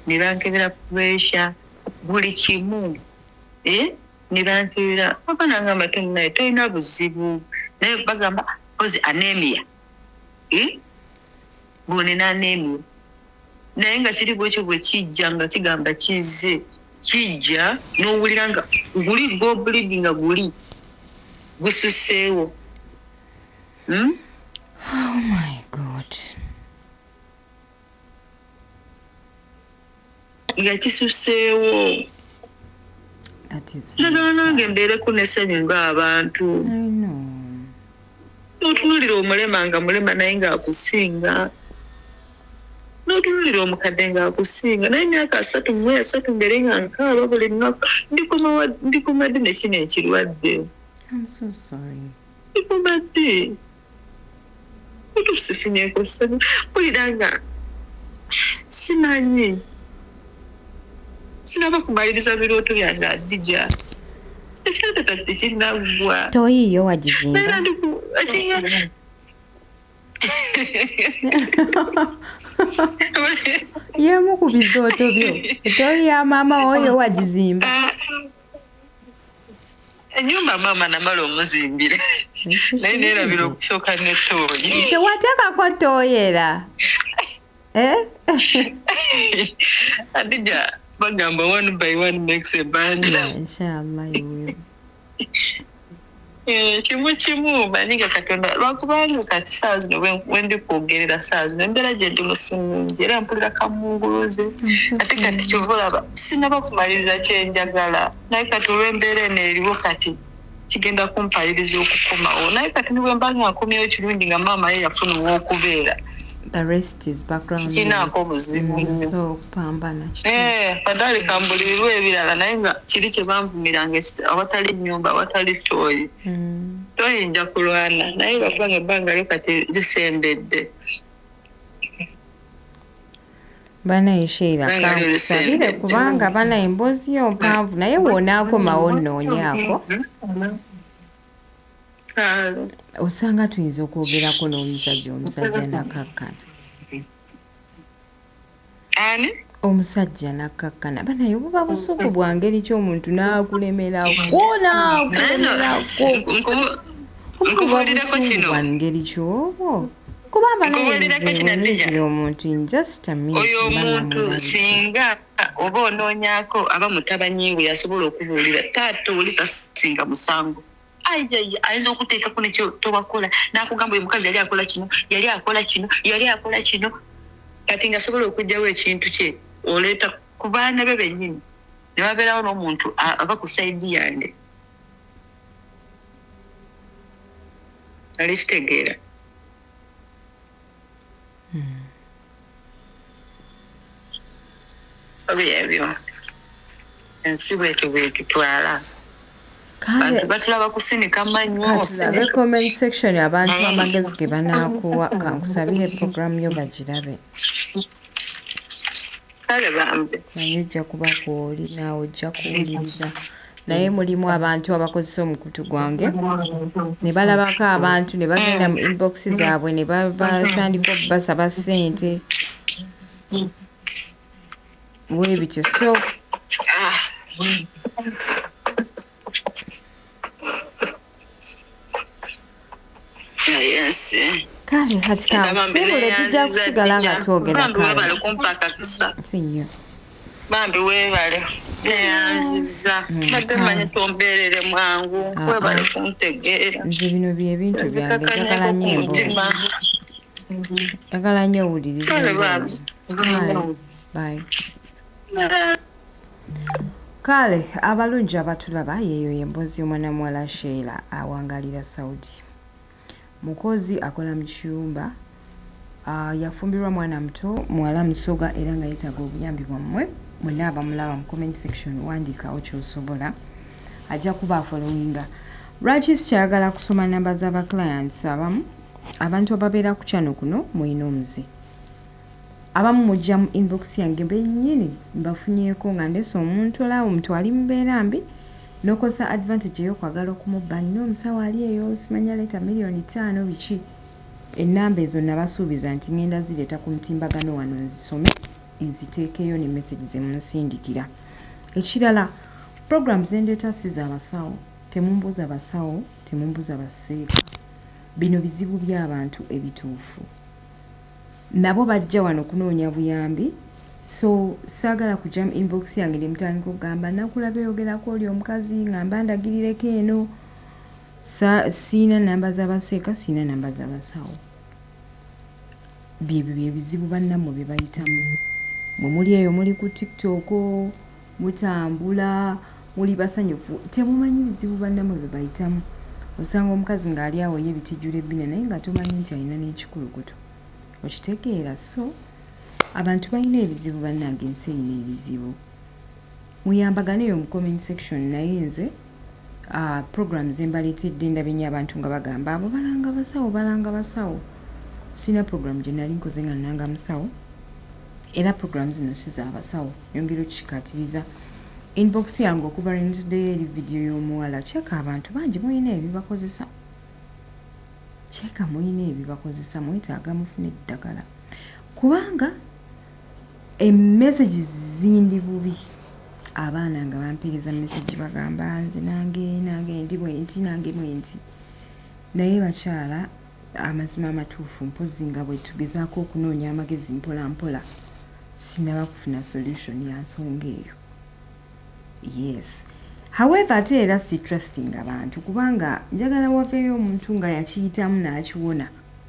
ne bankebera pressure buli kimu ne bankebera papa nangamba naye tolina buzibu naye bagamba kozi anemia bw'onina anemia naye nga kiri bwekyo bwe kijja nga kigamba kijja n'owulira nga guli go bleeding nga guli gususeewo. Oh my God. Nga kisuseewo. That is nagala nange mbeereko n'essanyu ng'abantu. I know. N'otunuulira omulema nga mulema naye ng'akusinga. N'otunuulira omukadde ng'akusinga naye emyaka 3 mbere nga nkaaba buli nnaku ndikumadde ne kino ekirwadde. I'm so sorry. Ndikumadde. Utusifinyeko sana. Ulidanga. Simanyi. Sinaba kumaliriza birooto byange Adija. Ekyata kati kinagwa. Toyiyo wagizimba. Yemu ku bizooto byo. Toyi ya mama oyo wagizimba. Enyumba mama namala omuzimbire. Naye neerabira okusooka ne tooyi. Tewateekako tooyera. Adija bagamba one by one makes a band. Inshallah you will. Kimu manyiga Katonda lwakubanga kati saa zino wendi kwogerera saa zino embeera gye ndi musinungi era mpulira kamunguluze ate kati kyova olaba sinaba kumaliriza kyenjagala naye kati olw'embeera eno eriwo kati kigenda kumpaliriza okukomawo naye kati nibwe mba nkomyewo kirungi nga maama ye yafuna ow'okubeera. The rest is background. Kinaako buzibu. So pambana. Fadhali kambulirirwa ebirala naye nga kiri kye banvumiranga awatali nnyumba awatali tooyi. Toyinja kulwana naye bakubanga ebbanga lyo kati lisembedde. Bana Sheila kakusabire kubanga bana emboozi yo mpanvu naye wonaakomawo nnoonyaako. Osanga tuyinza okwogerako n'omusajja nakkakkana. Ani? Omusajja nakkakkana. Banaye buba busuku bwa ngeri ki omuntu n'akulemerako n'akulemerako. Nkubuulirako kino. Bwa ngeri ki obwo? Kubanga naye omuntu in just a minute. Oyo omuntu singa oba onoonyaako aba mutabanyi we yasobola okubuulira taata oli kasinga musango. ayi ayinza okuteekako nekyo tobakola n'akugamba oyo mukazi yali akola kino kati ngasobola okugjawo ekintu kye oleeta ku baana be bennyini ne babeerawo n'omuntu ava ku saidi yange ali kitegeera sobi ebyo ensi bwetyo bwetutwala kale batulaba kusinika mannyo katulabe comment section abantu amagezi ge banaakuwa kankusabire programu yo bagirabe kale bambe naye ojja kuba kwoli naawe ojja kuwuliriza naye mulimu abantu abakozesa omukutu gwange ne balabako abantu ne bagenda mu inbox zaabwe ne batandika basaba ssente bwe bityo so yes kale kati kansibule tujja kusigala nga twogera kale sinyo bambi weebale neyanziza badde manye tombeerere mwangu weebale kuntegeera nze bino byebintu byange njagala nnyo emboozi njagala nnyo owuliriza emboozi bye kale abalungi abatulaba yeeyo yemboozi y'omwana muwala Sheila awangalira Saudi mukozi akola mu kiyumba yafumbirwa mwana muto muwala musoga era nga yeetaaga obuyambi bwammwe mwenna abamulaba mu comment section wandiikawo kyosobola ajja kuba afollowinga lwaki sikyayagala kusoma namba z'abaclients abamu abantu ababeera ku kyano kuno mulina omuze abamu mujja mu inbox yange bennyini mbafunyeeko nga ndesa omuntu olaawo mutwali mubeera mbi nokosa advantage ey'okwagala okumubba nina omusawo ali eyo simanya leeta miliyoni 5 biki ennamba ezo nabasuubiza nti ngenda zireeta ku mutimbagano wano nzisome nziteekeyo ne message ze munsindikira ekirala program zendeeta si z'abasawo temumbuuza basawo temumbuuza baseeka bino bizibu by'abantu ebituufu nabo bajja wano kunoonya buyambi so saagala kujja mu inbox yange ne mutandika okugamba nakula beeyogerako oli omukazi ngamba ndagirireko eno siina namba z'abaseeka siina namba z'abasawo byebyo byebizibu bannammwe bye bayitamu mwe muli eyo muli ku tiktok mutambula muli basanyufu temumanyi bizibu bannammwe bye bayitamu osanga omukazi ng'ali awo ye bitijjula ebbina naye nga tomanyi nti alina n'ekikulukuto okitegeera so abantu balina ebizibu bannange ensi erina ebizibu muyambaganeyo mu comment section naye nze programs embaleetedde ndabye nnyo abantu nga bagamba abo balanga basawo sina program gye nali nkoze nga nnanga musawo era program zino si z'abasawo nyongera okikikatiriza inbox yange okuva lwenituddeyo eri vidiyo y'omuwala kyeka abantu bangi mulina ebibakozesa mwetaaga mufune eddagala kubanga emessage zindi bubi abaana nga bampeereza message bagamba nze nange ndi bwenti nange bwenti naye bakyala amazima amatuufu mpozi nga bwe tugezaako okunoonya amagezi mpola mpola sinaba kufuna solution ya nsonga eyo yes however ate era si trusting abantu kubanga njagala waveeyo omuntu nga yakiyitamu n'akiwona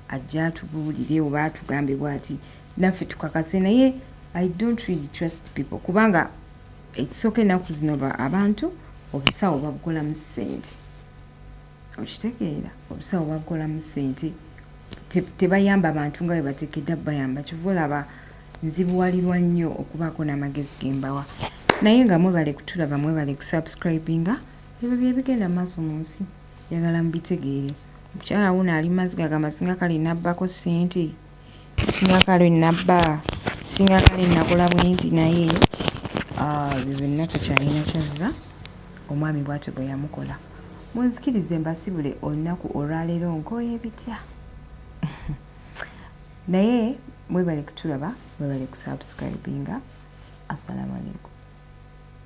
ajja atubuulire oba atugambe bw'ati naffe tukakase naye I don't really trust people kubanga ekisooka ennaku zino abantu obusawo babukolamu ssente okitegeera obusawo babukolamu ssente tebayamba abantu nga bwe bateekeddwa bayamba kyova olaba nzibuwalirwa nnyo okubaako n'amagezi gembawa naye nga mwebale kutulaba mwebale kusubscribinga ebyo byebigenda mu maaso mu nsi njagala mubitegeere omukyala wuno ali Mumaziga agamba singa kale nabbako ssente singa kale nabba singa kale nakola bwenti naye ebyo byonna takyalina kyazza omwami bw'atyo bwe yamukola munzikirize mbasibule olunaku olwaleero nkooye bitya naye mwebale kutulaba mwebale kusubscribinga assalamu alaikum